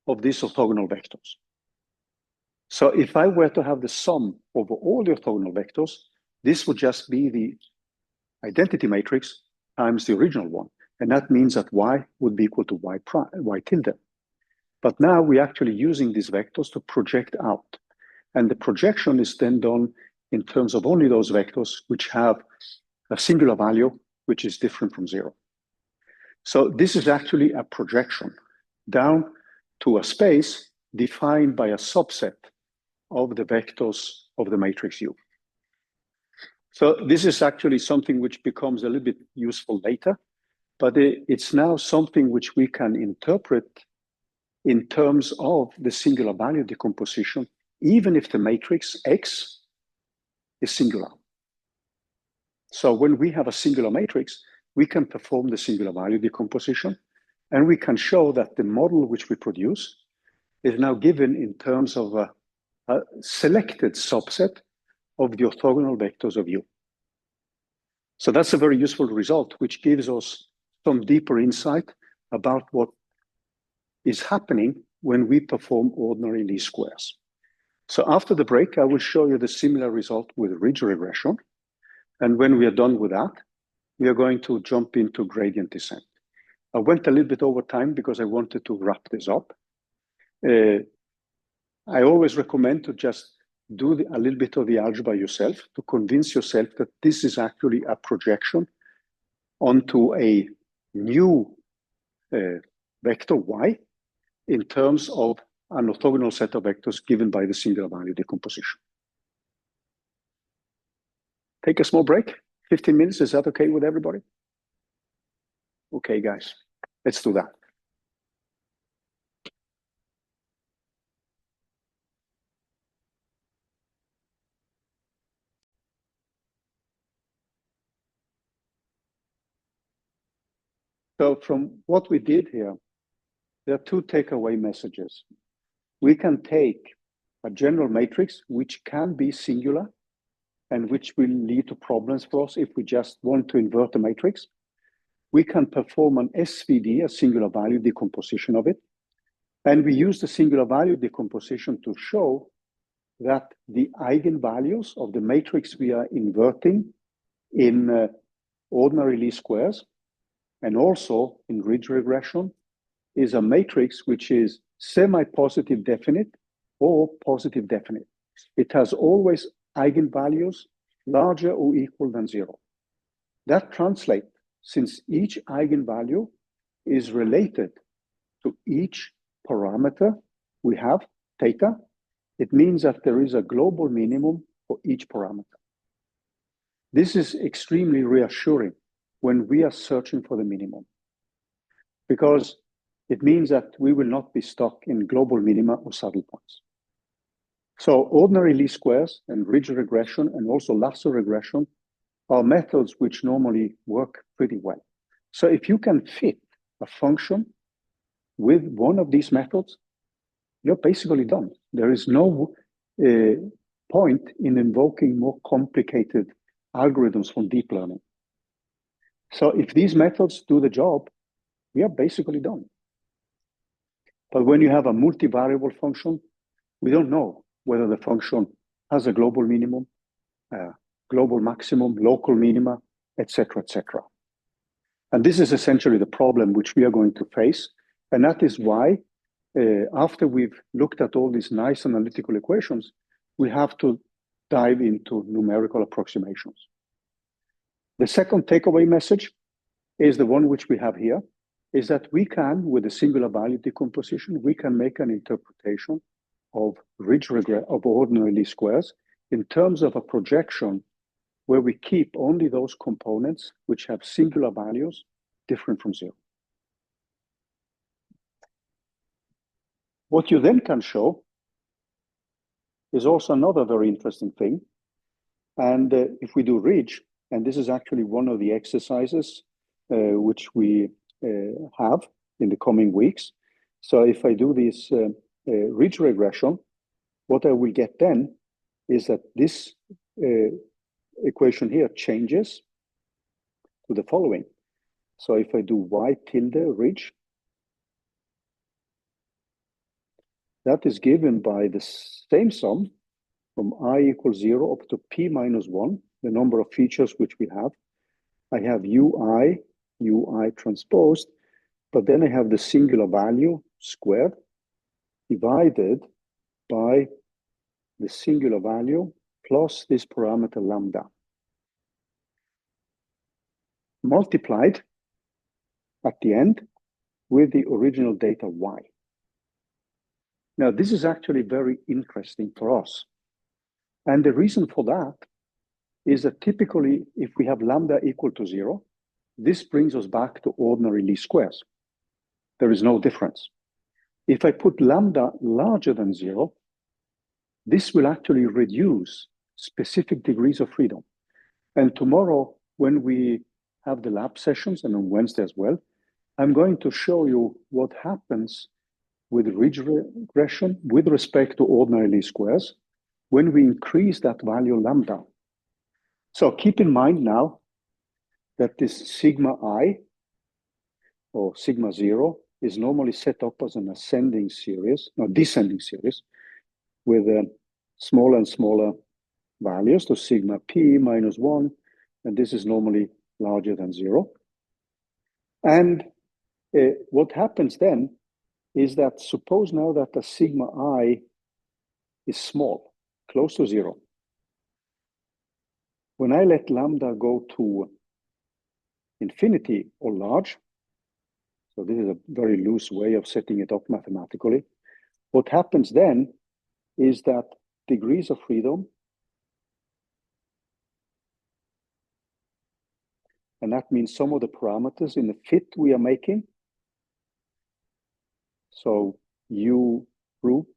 of these orthogonal vectors. So if I were to have the sum over all the orthogonal vectors, this would just be the identity matrix times the original one. And that means that Y would be equal to Y tilde. But now we're actually using these vectors to project out. And the projection is then done in terms of only those vectors which have a singular value, which is different from 0. So this is actually a projection down to a space defined by a subset of the vectors of the matrix U. So this is actually something which becomes a little bit useful later, but it's now something which we can interpret in terms of the singular value decomposition, even if the matrix X is singular. So when we have a singular matrix, we can perform the singular value decomposition, and we can show that the model which we produce is now given in terms of a selected subset of the orthogonal vectors of U. So that's a very useful result, which gives us some deeper insight about what is happening when we perform ordinary least squares. So after the break, I will show you the similar result with ridge regression. And when we are done with that, we are going to jump into gradient descent. I went a little bit over time because I wanted to wrap this up. I always recommend to just do a little bit of the algebra yourself to convince yourself that this is actually a projection onto a new vector Y in terms of an orthogonal set of vectors given by the singular value decomposition. Take a small break, 15 minutes, is that okay with everybody? Okay, guys, let's do that. So from what we did here, there are two takeaway messages. We can take a general matrix, which can be singular, and which will lead to problems for us if we just want to invert the matrix. We can perform an SVD, a singular value decomposition of it. And we use the singular value decomposition to show that the eigenvalues of the matrix we are inverting in ordinary least squares and also in ridge regression is a matrix which is semi-positive definite or positive definite. It has always eigenvalues larger or equal than 0. That translates, since each eigenvalue is related to each parameter we have, theta, it means that there is a global minimum for each parameter. This is extremely reassuring when we are searching for the minimum, because it means that we will not be stuck in global minima or saddle points. So ordinary least squares and ridge regression and also lasso regression are methods which normally work pretty well. So if you can fit a function with one of these methods, you're basically done. There is no point in invoking more complicated algorithms from deep learning. So if these methods do the job, we are basically done. But when you have a multivariable function, we don't know whether the function has a global minimum, global maximum, local minima, etc., etc. And this is essentially the problem which we are going to face. And that is why, after we've looked at all these nice analytical equations, we have to dive into numerical approximations. The second takeaway message is the one which we have here, is that we can, with a singular value decomposition, we can make an interpretation of of ordinary least squares in terms of a projection where we keep only those components which have singular values different from 0. What you then can show is also another very interesting thing. And if we do ridge, and this is actually one of the exercises which we have in the coming weeks. So if I do this ridge regression, what I will get then is that this equation here changes to the following. So if I do y tilde ridge, that is given by the same sum from I equals 0 up to p minus 1, the number of features which we have. I have ui transposed, but then I have the singular value squared divided by the singular value plus this parameter lambda, multiplied at the end with the original data y. Now, this is actually very interesting for us. And the reason for that is that typically, if we have lambda equal to 0, this brings us back to ordinary least squares. There is no difference. If I put lambda larger than 0, this will actually reduce specific degrees of freedom. And tomorrow, when we have the lab sessions, and on Wednesday as well, I'm going to show you what happens with ridge regression with respect to ordinary least squares when we increase that value lambda. So keep in mind now that this sigma I or sigma 0 is normally set up as an ascending series, no, descending series, with smaller and smaller values to sigma p minus 1, and this is normally larger than 0. And what happens then is that suppose now that the sigma I is small, close to 0. When I let lambda go to infinity or large, so this is a very loose way of setting it up mathematically, what happens then is that degrees of freedom, and that means some of the parameters in the fit we are making. So u through,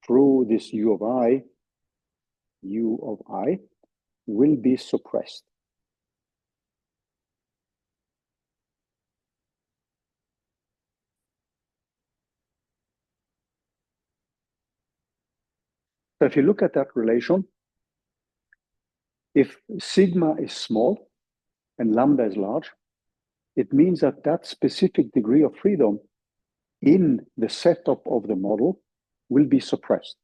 through this u of I, will be suppressed. So if you look at that relation, if sigma is small and lambda is large, it means that that specific degree of freedom in the setup of the model will be suppressed.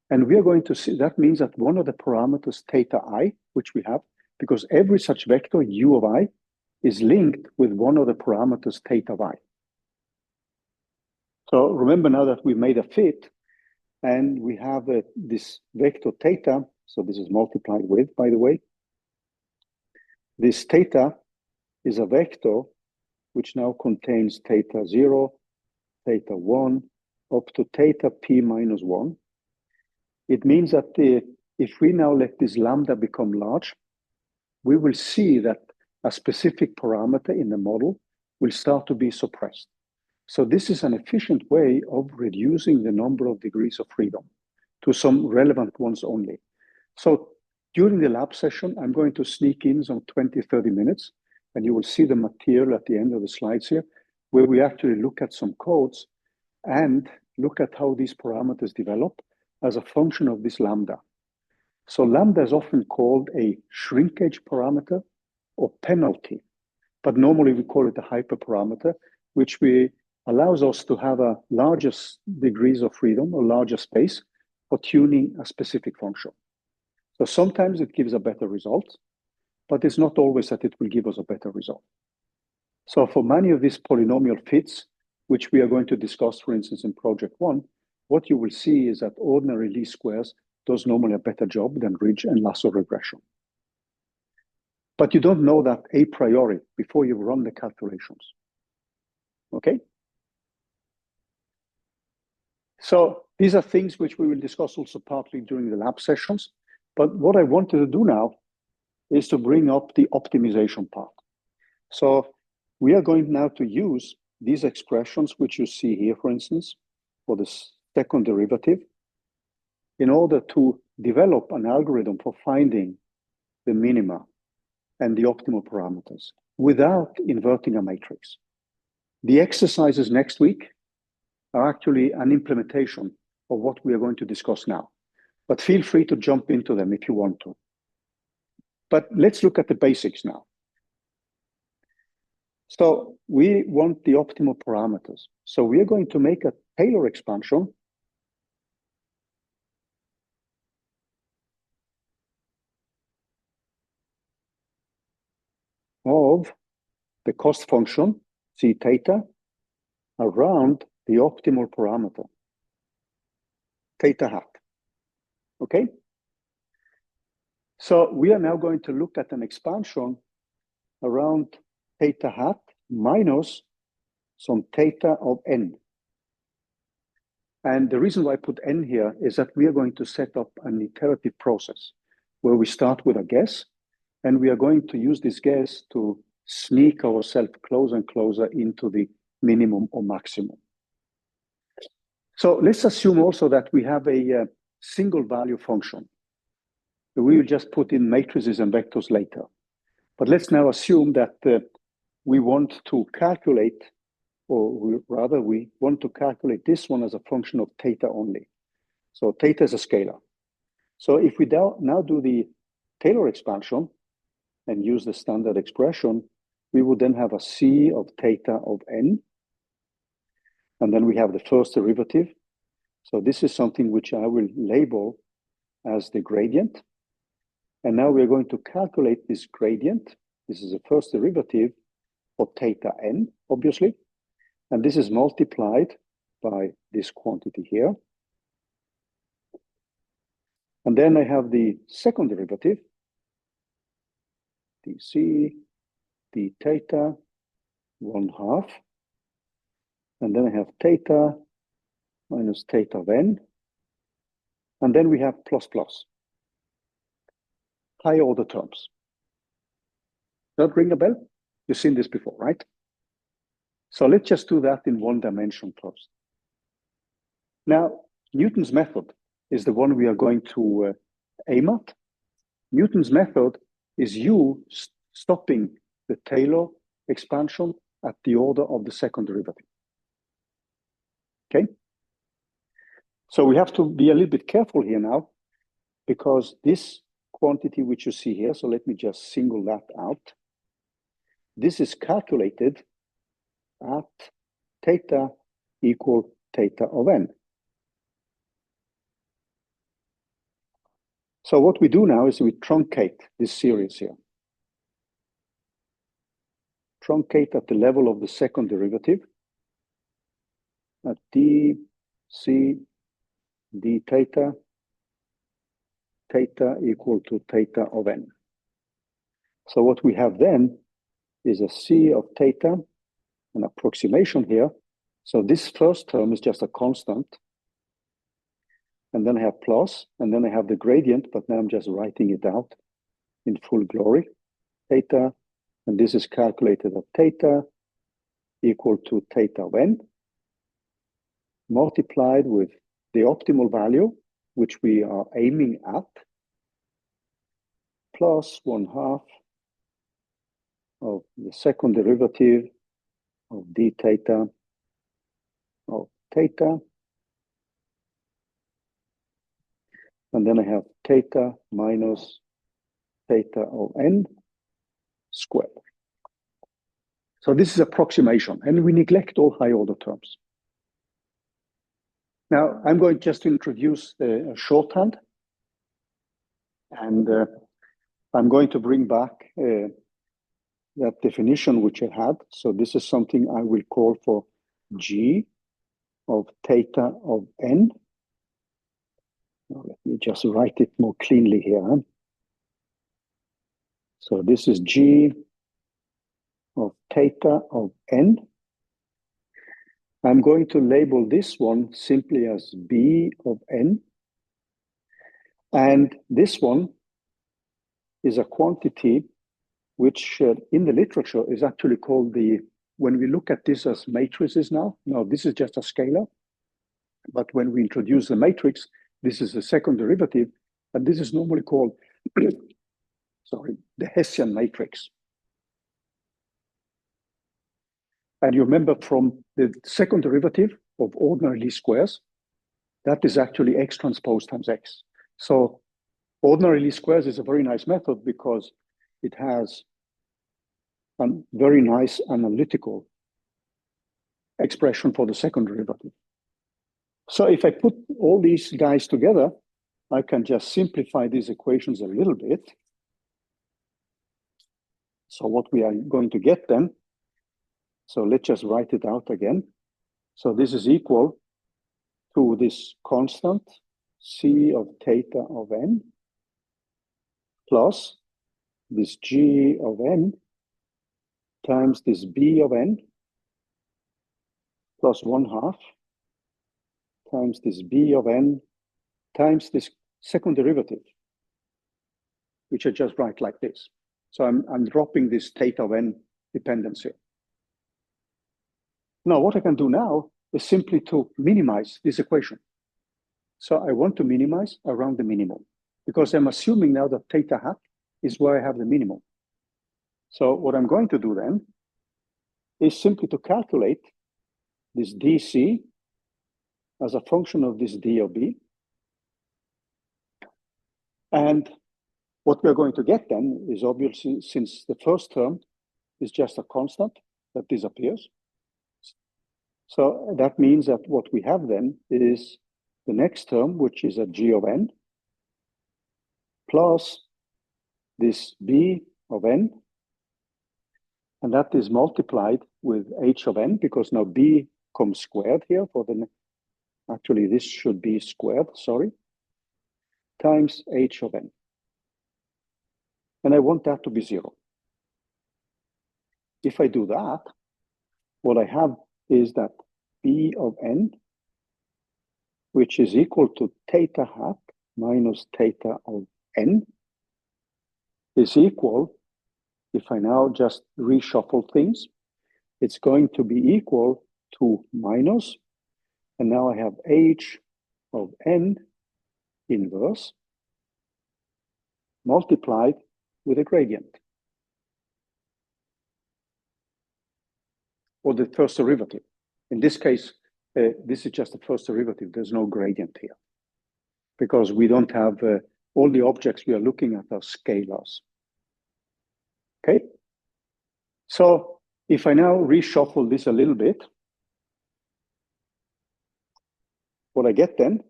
And we are going to see, that means that one of the parameters theta I, which we have, because every such vector u of I is linked with one of the parameters theta I. So remember now that we made a fit and we have this vector theta, so this is multiplied with, by the way. This theta is a vector which now contains theta 0, theta 1, up to theta p minus 1. It means that if we now let this lambda become large, we will see that a specific parameter in the model will start to be suppressed. So this is an efficient way of reducing the number of degrees of freedom to some relevant ones only. So during the lab session, I'm going to sneak in some 20, 30 minutes, and you will see the material at the end of the slides here, where we actually look at some codes and look at how these parameters develop as a function of this lambda. So lambda is often called a shrinkage parameter or penalty, but normally we call it a hyperparameter, which allows us to have a larger degrees of freedom or larger space for tuning a specific function. So sometimes it gives a better result, but it's not always that it will give us a better result. So for many of these polynomial fits, which we are going to discuss, for instance, in project 1, what you will see is that ordinary least squares does normally a better job than ridge and lasso regression. But you don't know that a priori before you run the calculations. Okay? So these are things which we will discuss also partly during the lab sessions. But what I wanted to do now is to bring up the optimization part. So we are going now to use these expressions, which you see here, for instance, for the second derivative, in order to develop an algorithm for finding the minima and the optimal parameters without inverting a matrix. The exercises next week are actually an implementation of what we are going to discuss now. But feel free to jump into them if you want to. But let's look at the basics now. So we want the optimal parameters. So we are going to make a Taylor expansion of the cost function, c theta, around the optimal parameter, theta hat. Okay? So we are now going to look at an expansion around theta hat minus some theta of n. And the reason why I put n here is that we are going to set up an iterative process where we start with a guess, and we are going to use this guess to sneak ourselves closer and closer into the minimum or maximum. So let's assume also that we have a single value function. We will just put in matrices and vectors later. But let's now assume that we want to calculate, or rather we want to calculate this one as a function of theta only. So theta is a scalar. So if we now do the Taylor expansion and use the standard expression, we would then have a c of theta of n. And then we have the first derivative. So this is something which I will label as the gradient. And now we're going to calculate this gradient. This is the first derivative of theta n, obviously. And this is multiplied by this quantity here. And then I have the second derivative, dc, d theta, 1/2. And then I have theta minus theta of n. And then we have plus plus. Higher order terms. Does that ring a bell? You've seen this before, right? So let's just do that in one dimension first. Now, Newton's method is the one we are going to aim at. Newton's method is you stopping the Taylor expansion at the order of the second derivative. Okay? So we have to be a little bit careful here now, because this quantity which you see here, so let me just single that out. This is calculated at theta equal theta of n. So what we do now is we truncate this series here. Truncate at the level of the second derivative at d, c, d theta, theta equal to theta of n. So what we have then is a c of theta, an approximation here. So this first term is just a constant. And then I have plus, and then I have the gradient, but now I'm just writing it out in full glory. Theta, and this is calculated at theta equal to theta of n, multiplied with the optimal value, which we are aiming at, plus 1/2 of the second derivative of d theta of theta. And then I have theta minus theta of n squared. So this is approximation, and we neglect all high order terms. Now, I'm going just to introduce a shorthand, and I'm going to bring back that definition which I had. So this is something I will call for g of theta of n. Now, let me just write it more cleanly here. So this is g of theta of n. I'm going to label this one simply as b of n. And this one is a quantity which in the literature is actually called when we look at this as matrices now, this is just a scalar. But when we introduce the matrix, this is the second derivative, and this is normally called, the Hessian matrix. And you remember from the second derivative of ordinary least squares, that is actually x transpose times x. So ordinary least squares is a very nice method because it has a very nice analytical expression for the second derivative. So if I put all these guys together, I can just simplify these equations a little bit. So what we are going to get then, so let's just write it out again. So this is equal to this constant c of theta of n plus this g of n times this b of n plus 1/2 times this b of n times this second derivative, which I just write like this. So I'm dropping this theta of n dependency. Now, what I can do now is simply to minimize this equation. So I want to minimize around the minimum, because I'm assuming now that theta hat is where I have the minimum. So what I'm going to do then is simply to calculate this dc as a function of this d of b. And what we're going to get then is, obviously, since the first term is just a constant that disappears. So that means that what we have then is the next term, which is a g of n, plus this b of n, and that is multiplied with h of n, because now b comes squared here for the, actually this should be squared, sorry, times h of n. And I want that to be 0. If I do that, what I have is that b of n, which is equal to theta hat minus theta of n, is equal, if I now just reshuffle things, it's going to be equal to minus, and now I have h of n inverse multiplied with a gradient, or the first derivative. In this case, this is just the first derivative. There's no gradient here, because we don't have all the objects we are looking at are scalars. Okay? So if I now reshuffle this a little bit, what I get then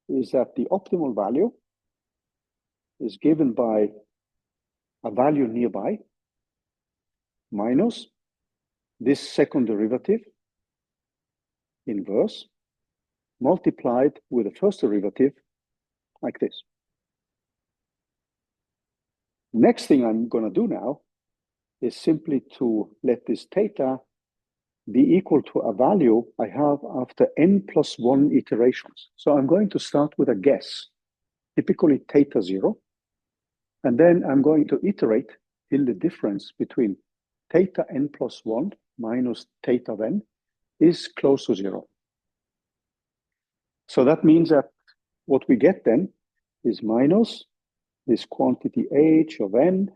is that the optimal value is given by a value nearby minus this second derivative inverse multiplied with the first derivative like this. Next thing I'm going to do now is simply to let this theta be equal to a value I have after n+1 iterations. So I'm going to start with a guess, typically theta 0, and then I'm going to iterate till the difference between theta n+1 minus theta of n is close to 0. So that means that what we get then is minus this quantity h of n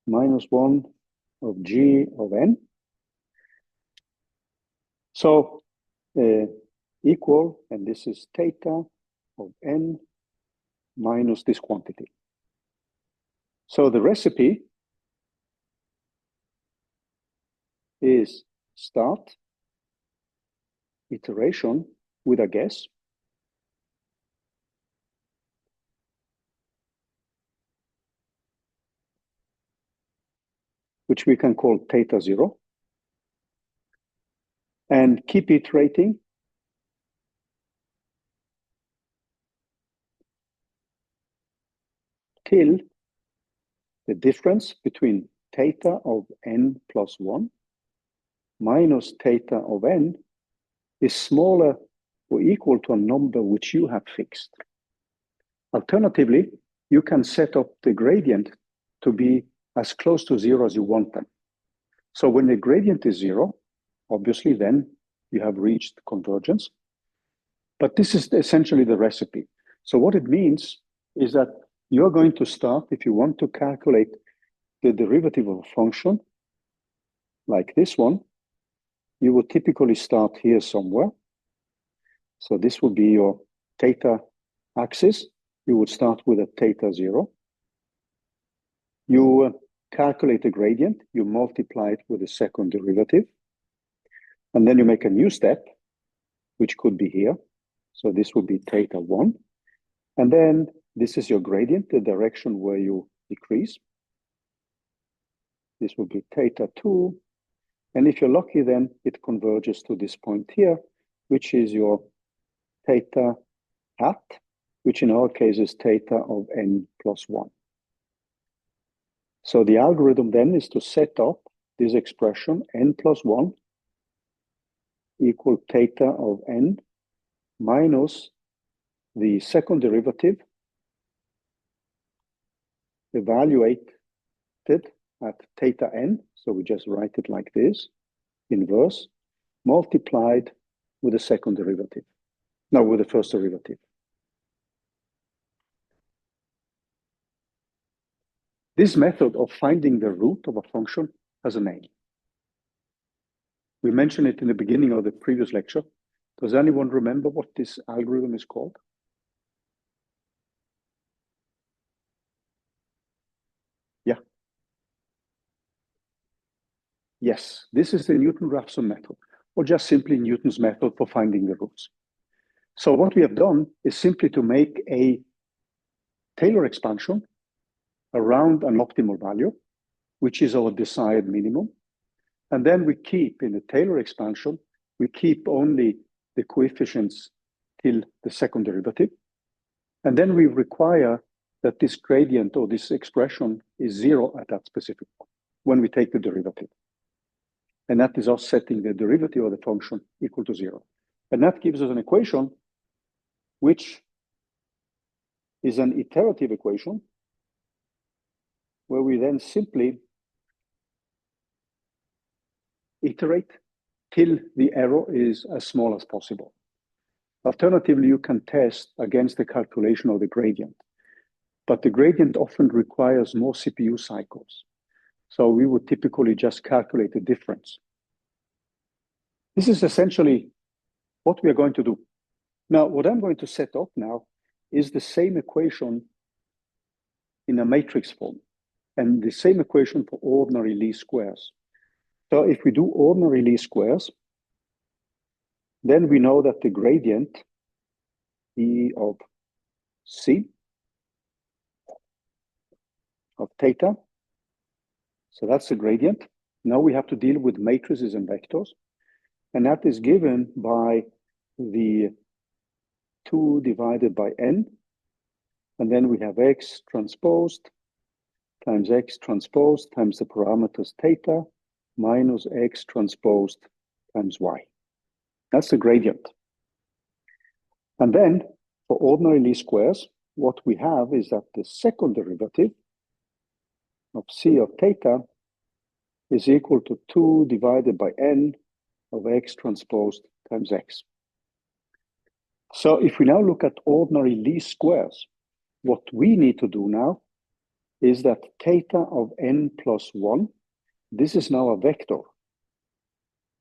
minus 1 of g of n. So equal, and this is theta of n minus this quantity. So the recipe is start iteration with a guess, which we can call theta 0, and keep iterating till the difference between theta of n+1 minus theta of n is smaller or equal to a number which you have fixed. Alternatively, you can set up the gradient to be as close to 0 as you want them. So when the gradient is 0, obviously then you have reached convergence. But this is essentially the recipe. So what it means is that you're going to start, if you want to calculate the derivative of a function like this one, you would typically start here somewhere. So this would be your theta axis. You would start with a theta 0. You calculate the gradient, you multiply it with the second derivative, and then you make a new step, which could be here. So this would be theta 1. And then this is your gradient, the direction where you decrease. This would be theta 2. And if you're lucky, then it converges to this point here, which is your theta hat, which in our case is theta of n+1. So the algorithm then is to set up this expression n+1 equal theta of n minus the second derivative evaluated at theta n. So we just write it like this, inverse, multiplied with the second derivative. No, with the first derivative. This method of finding the root of a function has a name. We mentioned it in the beginning of the previous lecture. Does anyone remember what this algorithm is called? Yeah. Yes, this is the Newton-Raphson method, or just simply Newton's method for finding the roots. So what we have done is simply to make a Taylor expansion around an optimal value, which is our desired minimum. And then we keep, in the Taylor expansion, we keep only the coefficients till the second derivative. And then we require that this gradient or this expression is 0 at that specific point when we take the derivative. And that is us setting the derivative of the function equal to 0. And that gives us an equation which is an iterative equation where we then simply iterate till the error is as small as possible. Alternatively, you can test against the calculation of the gradient. but the gradient often requires more CPU cycles. So we would typically just calculate the difference. This is essentially what we are going to do. Now, what I'm going to set up now is the same equation in a matrix form, and the same equation for ordinary least squares. So if we do ordinary least squares, then we know that the gradient E of C of theta, so that's the gradient. Now we have to deal with matrices and vectors, and that is given by the 2 divided by n, and then we have x transposed times x transposed times the parameters theta minus x transposed times y. That's the gradient. And then for ordinary least squares, what we have is that the second derivative of c of theta is equal to 2 divided by n of x transposed times x. So if we now look at ordinary least squares, what we need to do now is that theta of n plus 1, this is now a vector.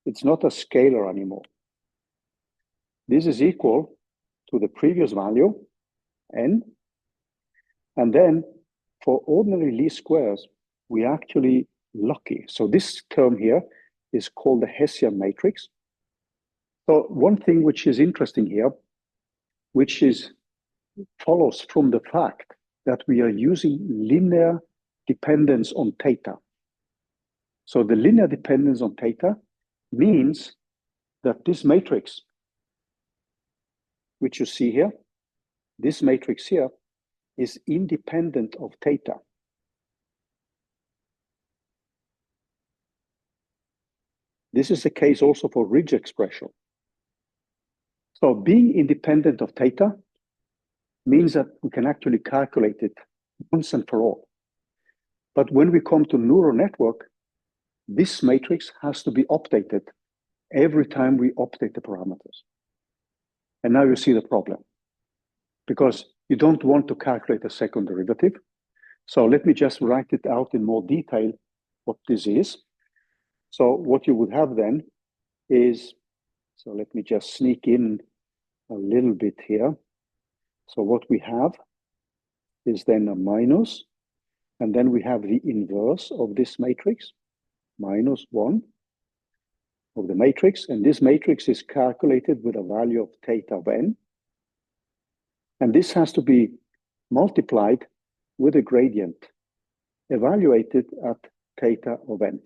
It's not a scalar anymore. This is equal to the previous value, n. And then for ordinary least squares, we actually lucky. So this term here is called the Hessian matrix. So one thing which is interesting here, which follows from the fact that we are using linear dependence on theta. So the linear dependence on theta means that this matrix, which you see here, this matrix here is independent of theta. This is the case also for ridge expression. So being independent of theta means that we can actually calculate it once and for all. But when we come to neural network, this matrix has to be updated every time we update the parameters. And now you see the problem, because you don't want to calculate a second derivative. So let me just write it out in more detail what this is. So what you would have then is, so let me just sneak in a little bit here. So what we have is then a minus, and then we have the inverse of this matrix, minus 1 of the matrix, and this matrix is calculated with a value of theta of n. And this has to be multiplied with a gradient evaluated at theta of n.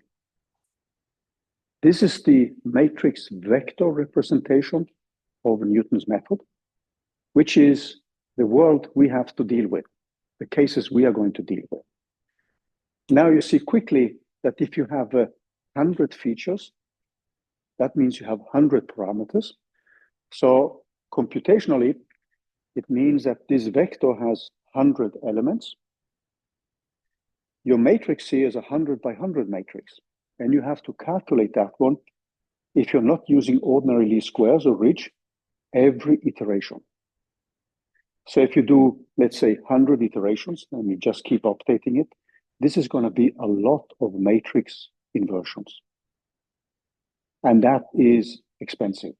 This is the matrix vector representation of Newton's method, which is the world we have to deal with, the cases we are going to deal with. Now you see quickly that if you have 100 features, that means you have 100 parameters. So computationally, it means that this vector has 100 elements. Your matrix here is a 100 by 100 matrix, and you have to calculate that one if you're not using ordinary least squares or ridge every iteration. So if you do, let's say, 100 iterations, and you just keep updating it, this is going to be a lot of matrix inversions. And that is expensive.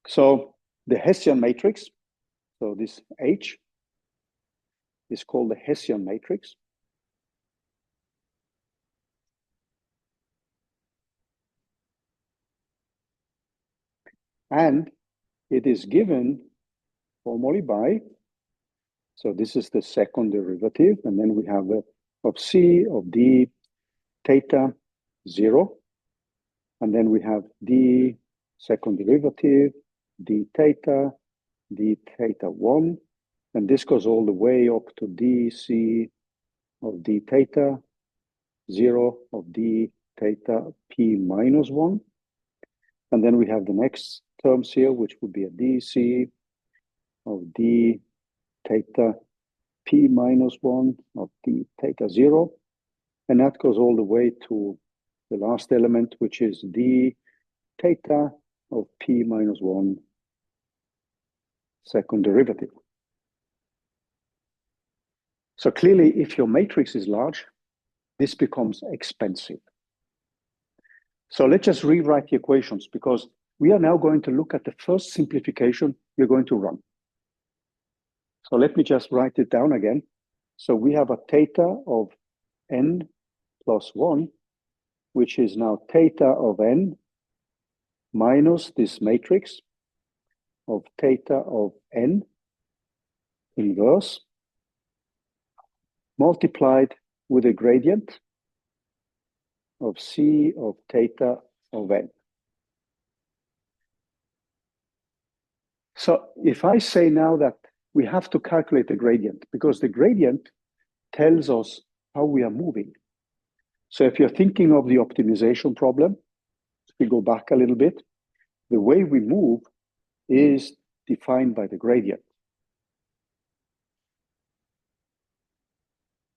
So the Hessian matrix, so this H, is called the Hessian matrix. And it is given formally by, so this is the second derivative, and then we have of C of D theta 0, and then we have D second derivative, D theta 1, and this goes all the way up to dC of D theta 0 of D theta P minus 1. And then we have the next terms here, which would be a dC of D theta P minus 1 of D theta 0. And that goes all the way to the last element, which is D theta of P minus 1 second derivative. So clearly, if your matrix is large, this becomes expensive. So let's just rewrite the equations, because we are now going to look at the first simplification we're going to run. So let me just write it down again. So we have a theta of n plus 1, which is now theta of n minus this matrix of theta of n inverse multiplied with a gradient of c of theta of n. So if I say now that we have to calculate the gradient, because the gradient tells us how we are moving. So if you're thinking of the optimization problem, if we go back a little bit, the way we move is defined by the gradient.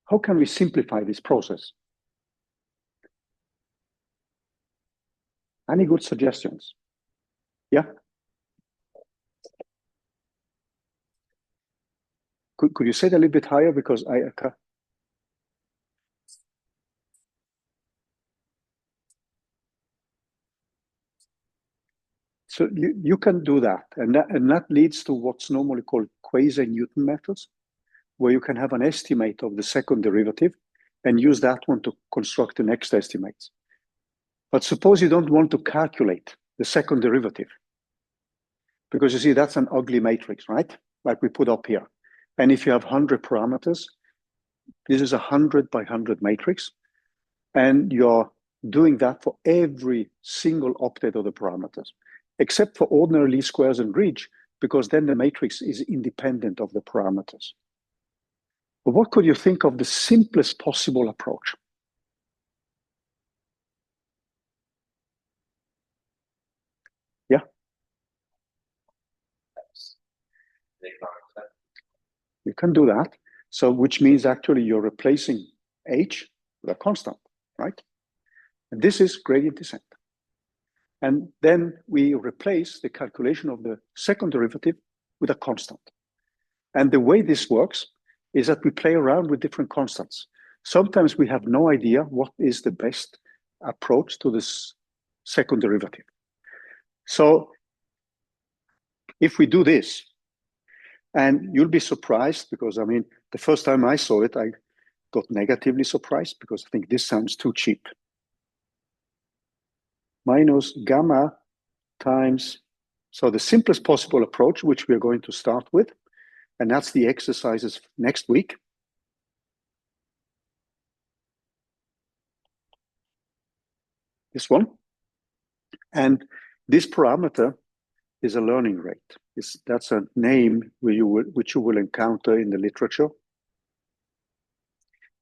How can we simplify this process? Any good suggestions? Yeah? Could you say it a little bit higher, because I... So you can do that. And that leads to what's normally called quasi-Newton methods, where you can have an estimate of the second derivative and use that one to construct the next estimates. But suppose you don't want to calculate the second derivative, because you see that's an ugly matrix, right? Like we put up here. And if you have 100 parameters, this is a 100 by 100 matrix, and you're doing that for every single update of the parameters, except for ordinary least squares and ridge, because then the matrix is independent of the parameters. But what could you think of the simplest possible approach? Yeah? You can do that. So which means actually you're replacing h with a constant, right? And this is gradient descent. And then we replace the calculation of the second derivative with a constant. And the way this works is that we play around with different constants. Sometimes we have no idea what is the best approach to this second derivative. So if we do this, and you'll be surprised, because I mean, the first time I saw it, I got negatively surprised, because I think this sounds too cheap. Minus gamma times, so the simplest possible approach, which we're going to start with, and that's the exercises next week. This one. And this parameter is a learning rate. That's a name which you will encounter in the literature.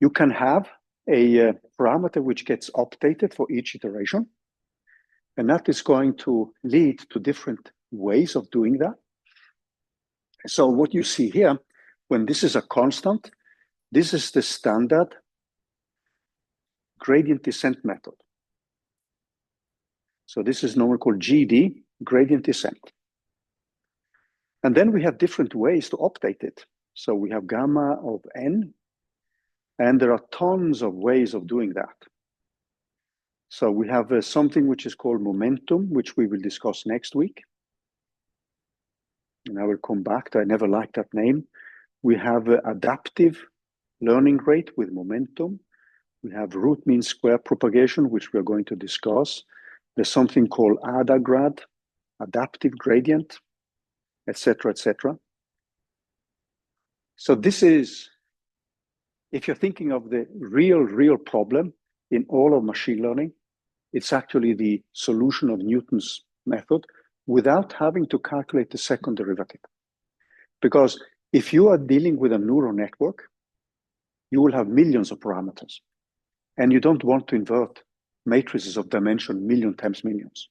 You can have a parameter which gets updated for each iteration. And that is going to lead to different ways of doing that. So what you see here, when this is a constant, this is the standard gradient descent method. So this is normally called GD, gradient descent. And then we have different ways to update it. So we have gamma of n, and there are tons of ways of doing that. So we have something which is called momentum, which we will discuss next week. And I will come back to, I never liked that name. We have adaptive learning rate with momentum. We have root mean square propagation, which we're going to discuss. There's something called ADAGRAD, adaptive gradient, etc., etc. So this is, if you're thinking of the real problem in all of machine learning, it's actually the solution of Newton's method without having to calculate the second derivative. Because if you are dealing with a neural network, you will have millions of parameters. And you don't want to invert matrices of dimension million times millions.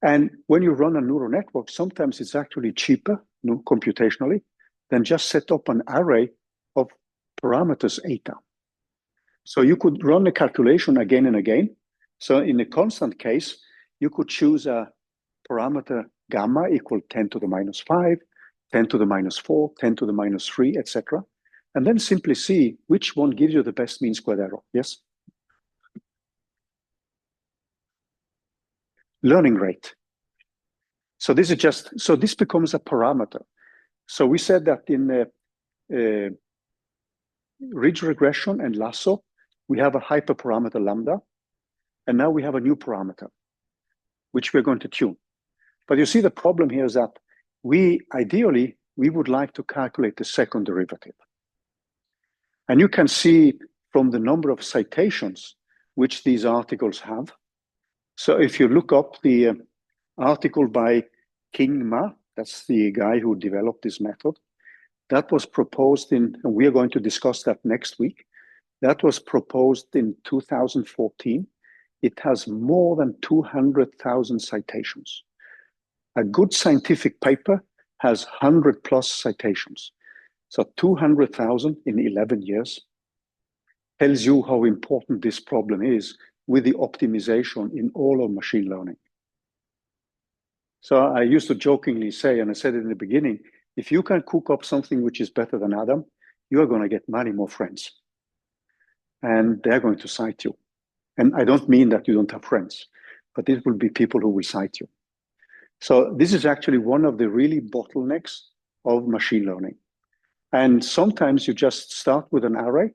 And when you run a neural network, sometimes it's actually cheaper computationally than just set up an array of parameters eta. So you could run the calculation again and again. So in a constant case, you could choose a parameter gamma equal 10 to the minus 5, 10 to the minus 4, 10 to the minus 3, etc. and then simply see which one gives you the best mean squared error. Yes? Learning rate. So this is just, so this becomes a parameter. So we said that in ridge regression and lasso, we have a hyperparameter lambda, and now we have a new parameter, which we're going to tune. But you see the problem here is that ideally, we would like to calculate the second derivative. And you can see from the number of citations which these articles have. So if you look up the article by King Ma, that's the guy who developed this method, that was proposed in, and we are going to discuss that next week. That was proposed in 2014. It has more than 200,000 citations. A good scientific paper has 100 plus citations. So 200,000 in 11 years tells you how important this problem is with the optimization in all of machine learning. So I used to jokingly say, and I said it in the beginning, if you can cook up something which is better than Adam, you are going to get many more friends. And they're going to cite you. And I don't mean that you don't have friends, but it will be people who will cite you. So this is actually one of the really bottlenecks of machine learning. And sometimes you just start with an array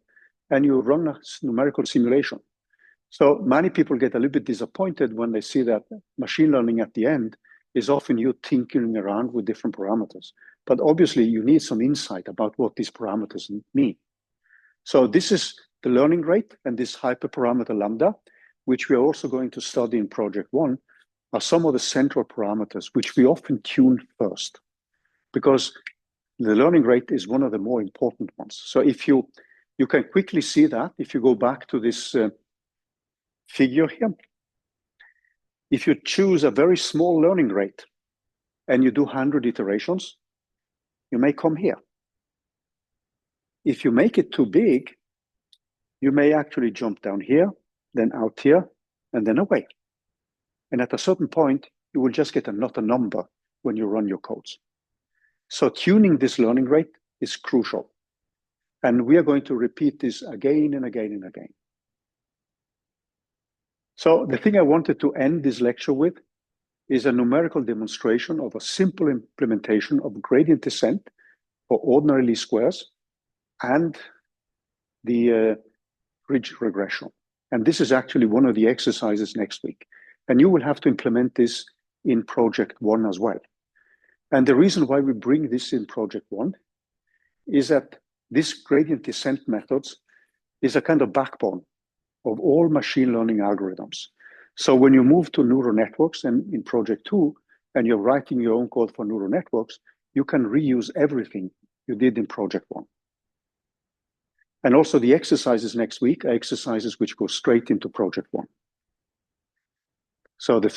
and you run a numerical simulation. So many people get a little bit disappointed when they see that machine learning at the end is often you tinkering around with different parameters. But obviously you need some insight about what these parameters mean. So this is the learning rate and this hyperparameter lambda, which we are also going to study in project 1, are some of the central parameters which we often tune first, because the learning rate is one of the more important ones. So if you can quickly see that, if you go back to this figure here, if you choose a very small learning rate and you do 100 iterations, you may come here. If you make it too big, you may actually jump down here, then out here, and then away. And at a certain point, you will just get not a number when you run your codes. So tuning this learning rate is crucial. And we are going to repeat this again and again and again. So the thing I wanted to end this lecture with is a numerical demonstration of a simple implementation of gradient descent for ordinary least squares and the ridge regression. And this is actually one of the exercises next week. And you will have to implement this in project 1 as well. And the reason why we bring this in project 1 is that this gradient descent methods is a kind of backbone of all machine learning algorithms. So when you move to neural networks and in project 2, and you're writing your own code for neural networks, you can reuse everything you did in project 1. And also the exercises next week are exercises which go straight into project 1. So the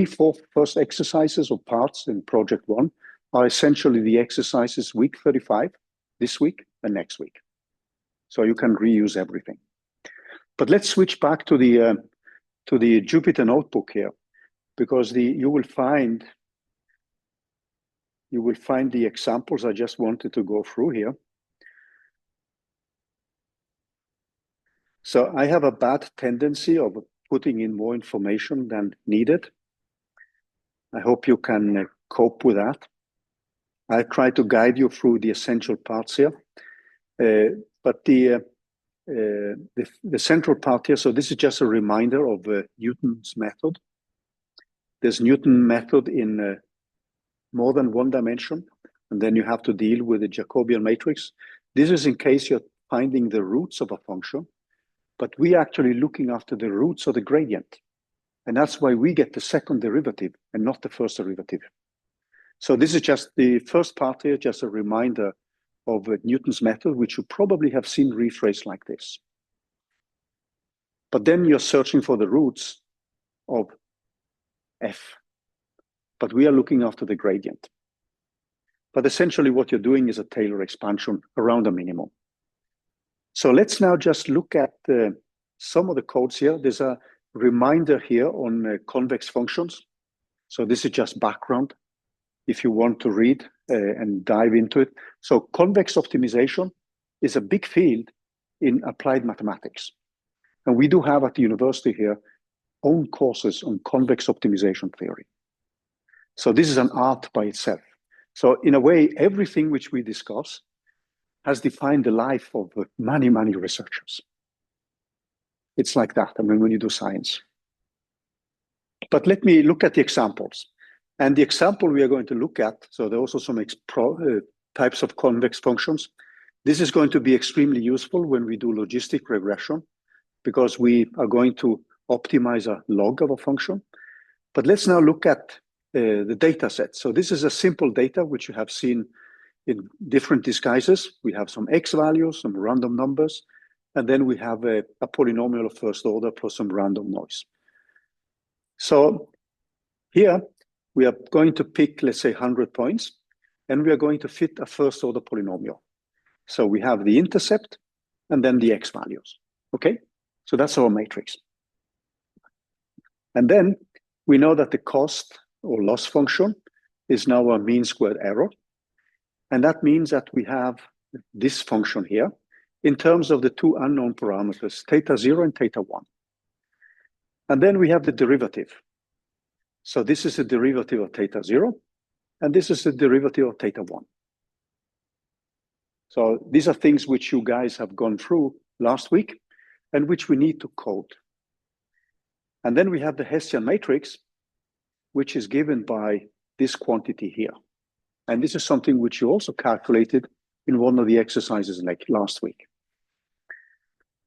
four first exercises or parts in project 1 are essentially the exercises week 35, this week and next week. So you can reuse everything. But let's switch back to the Jupyter notebook here, because you will find the examples I just wanted to go through here. So I have a bad tendency of putting in more information than needed. I hope you can cope with that. I try to guide you through the essential parts here. But the central part here, so this is just a reminder of Newton's method. There's Newton's method in more than one dimension, and then you have to deal with the Jacobian matrix. This is in case you're finding the roots of a function, but we're actually looking after the roots of the gradient. And that's why we get the second derivative and not the first derivative. So this is just the first part here, just a reminder of Newton's method, which you probably have seen rephrased like this. But then you're searching for the roots of f. But we are looking after the gradient. But essentially what you're doing is a Taylor expansion around a minimum. So let's now just look at some of the codes here. There's a reminder here on convex functions. So this is just background if you want to read and dive into it. So convex optimization is a big field in applied mathematics. And we do have at the university here own courses on convex optimization theory. So this is an art by itself. So in a way, everything which we discuss has defined the life of many, many researchers. It's like that, I mean, when you do science. But let me look at the examples. And the example we are going to look at, so there are also some types of convex functions. This is going to be extremely useful when we do logistic regression, because we are going to optimize a log of a function. But let's now look at the data set. So this is a simple data which you have seen in different disguises. We have some x values, some random numbers, and then we have a polynomial of first order plus some random noise. So here we are going to pick, let's say, 100 points, and we are going to fit a first order polynomial. So we have the intercept and then the x values, okay? So that's our matrix. And then we know that the cost or loss function is now a mean squared error. And that means that we have this function here in terms of the two unknown parameters, theta 0 and theta 1. And then we have the derivative. So this is the derivative of theta 0, and this is the derivative of theta 1. So these are things which you guys have gone through last week and which we need to code. And then we have the Hessian matrix, which is given by this quantity here. And this is something which you also calculated in one of the exercises like last week.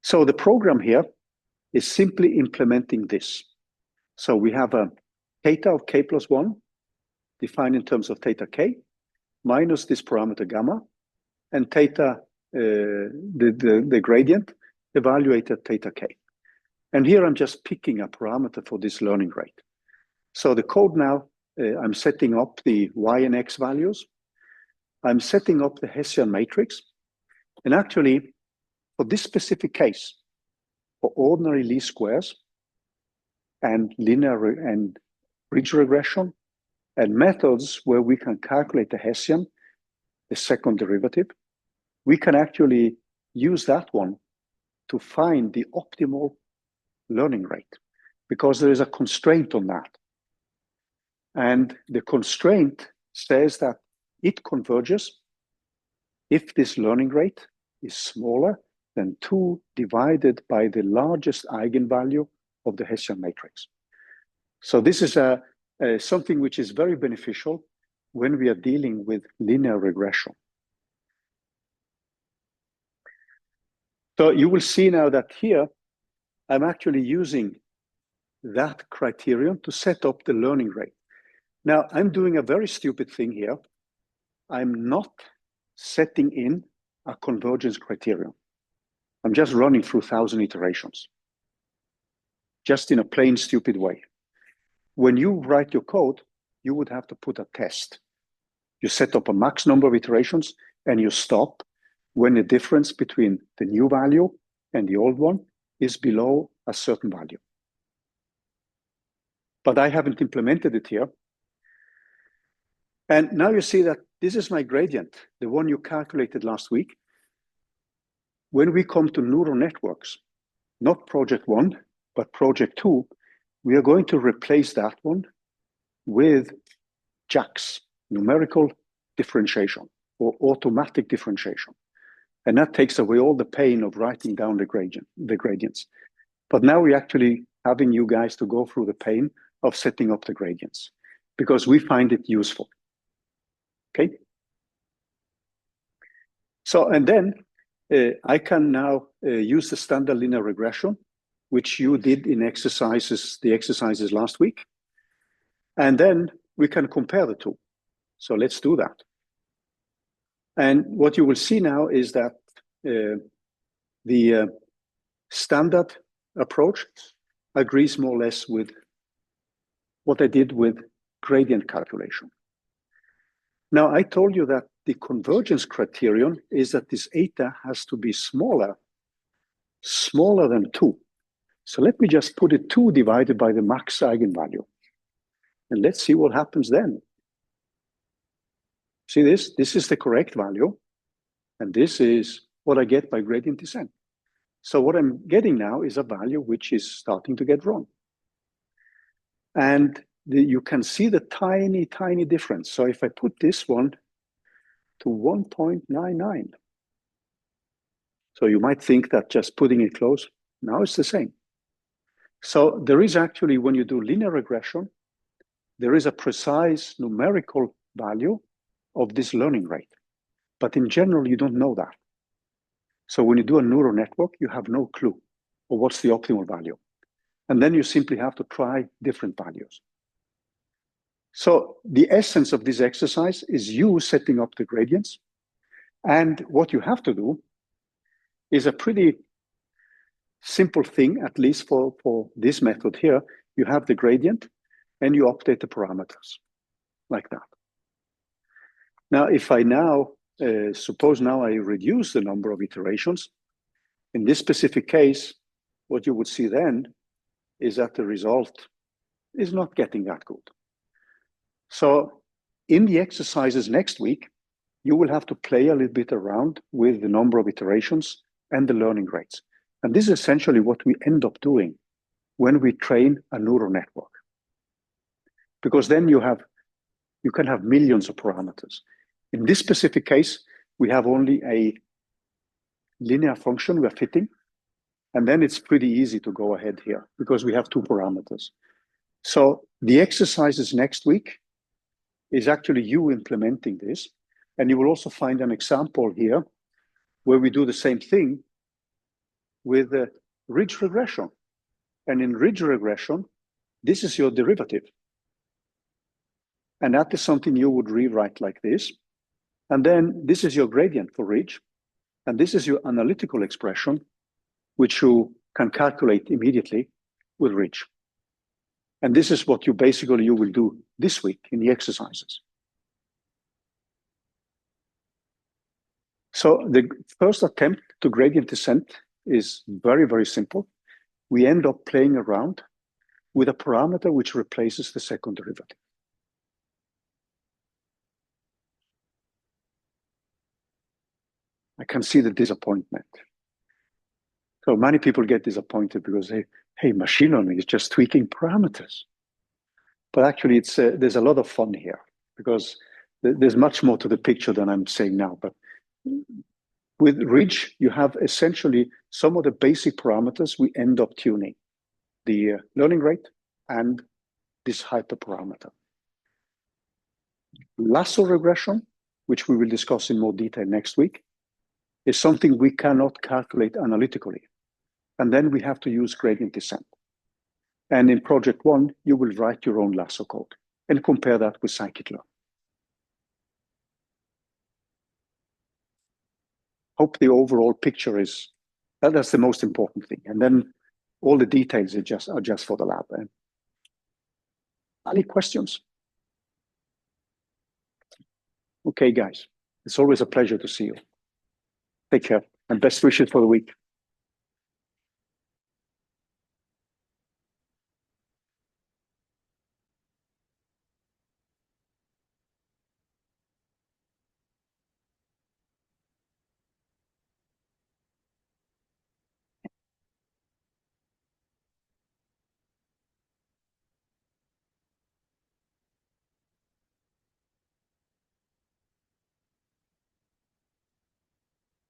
So the program here is simply implementing this. So we have a theta of k plus 1 defined in terms of theta k minus this parameter gamma, and theta, the gradient, evaluated theta k. And here I'm just picking a parameter for this learning rate. So the code now, I'm setting up the y and x values. I'm setting up the Hessian matrix. And actually, for this specific case, for ordinary least squares and linear and ridge regression and methods where we can calculate the Hessian, the second derivative, we can actually use that one to find the optimal learning rate, because there is a constraint on that. And the constraint says that it converges if this learning rate is smaller than 2 divided by the largest eigenvalue of the Hessian matrix. So this is something which is very beneficial when we are dealing with linear regression. So you will see now that here, I'm actually using that criterion to set up the learning rate. Now, I'm doing a very stupid thing here. I'm not setting in a convergence criterion. I'm just running through 1,000 iterations, just in a plain stupid way. When you write your code, you would have to put a test. You set up a max number of iterations and you stop when the difference between the new value and the old one is below a certain value. But I haven't implemented it here. And now you see that this is my gradient, the one you calculated last week. When we come to neural networks, not project 1, but project 2, we are going to replace that one with JAX, numerical differentiation, or automatic differentiation. And that takes away all the pain of writing down the gradients. But now we're actually having you guys to go through the pain of setting up the gradients, because we find it useful. Okay? So, and then I can now use the standard linear regression, which you did in the exercises last week. And then we can compare the two. So let's do that. And what you will see now is that the standard approach agrees more or less with what I did with gradient calculation. Now, I told you that the convergence criterion is that this eta has to be smaller than 2. So let me just put it 2 divided by the max eigenvalue. And let's see what happens then. See this? This is the correct value. And this is what I get by gradient descent. So what I'm getting now is a value which is starting to get wrong. And you can see the tiny, tiny difference. So if I put this one to 1.99, so you might think that just putting it close, now it's the same. So there is actually, when you do linear regression, there is a precise numerical value of this learning rate. But in general, you don't know that. So when you do a neural network, you have no clue of what's the optimal value. And then you simply have to try different values. So the essence of this exercise is you setting up the gradients. And what you have to do is a pretty simple thing, at least for this method here. You have the gradient and you update the parameters like that. Now, if I now, suppose now I reduce the number of iterations, in this specific case, what you would see then is that the result is not getting that good. So in the exercises next week, you will have to play a little bit around with the number of iterations and the learning rates. And this is essentially what we end up doing when we train a neural network. Because then you can have millions of parameters. In this specific case, we have only a linear function we are fitting. And then it's pretty easy to go ahead here because we have 2 parameters. So the exercises next week is actually you implementing this. And you will also find an example here where we do the same thing with a ridge regression. And in ridge regression, this is your derivative. And that is something you would rewrite like this. And then this is your gradient for ridge. And this is your analytical expression, which you can calculate immediately with ridge. And this is what you will do this week in the exercises. So the first attempt to gradient descent is very, very simple. We end up playing around with a parameter which replaces the second derivative. I can see the disappointment. So many people get disappointed because hey, machine learning is just tweaking parameters. But actually, there's a lot of fun here because there's much more to the picture than I'm saying now. But with ridge, you have essentially some of the basic parameters we end up tuning, the learning rate and this hyperparameter. Lasso regression, which we will discuss in more detail next week, is something we cannot calculate analytically. And then we have to use gradient descent. And in project 1, you will write your own lasso code and compare that with scikit-learn. Hope the overall picture is, that's the most important thing. And then all the details are just for the lab. Any questions? Okay, guys, it's always a pleasure to see you. Take care and best wishes for the week.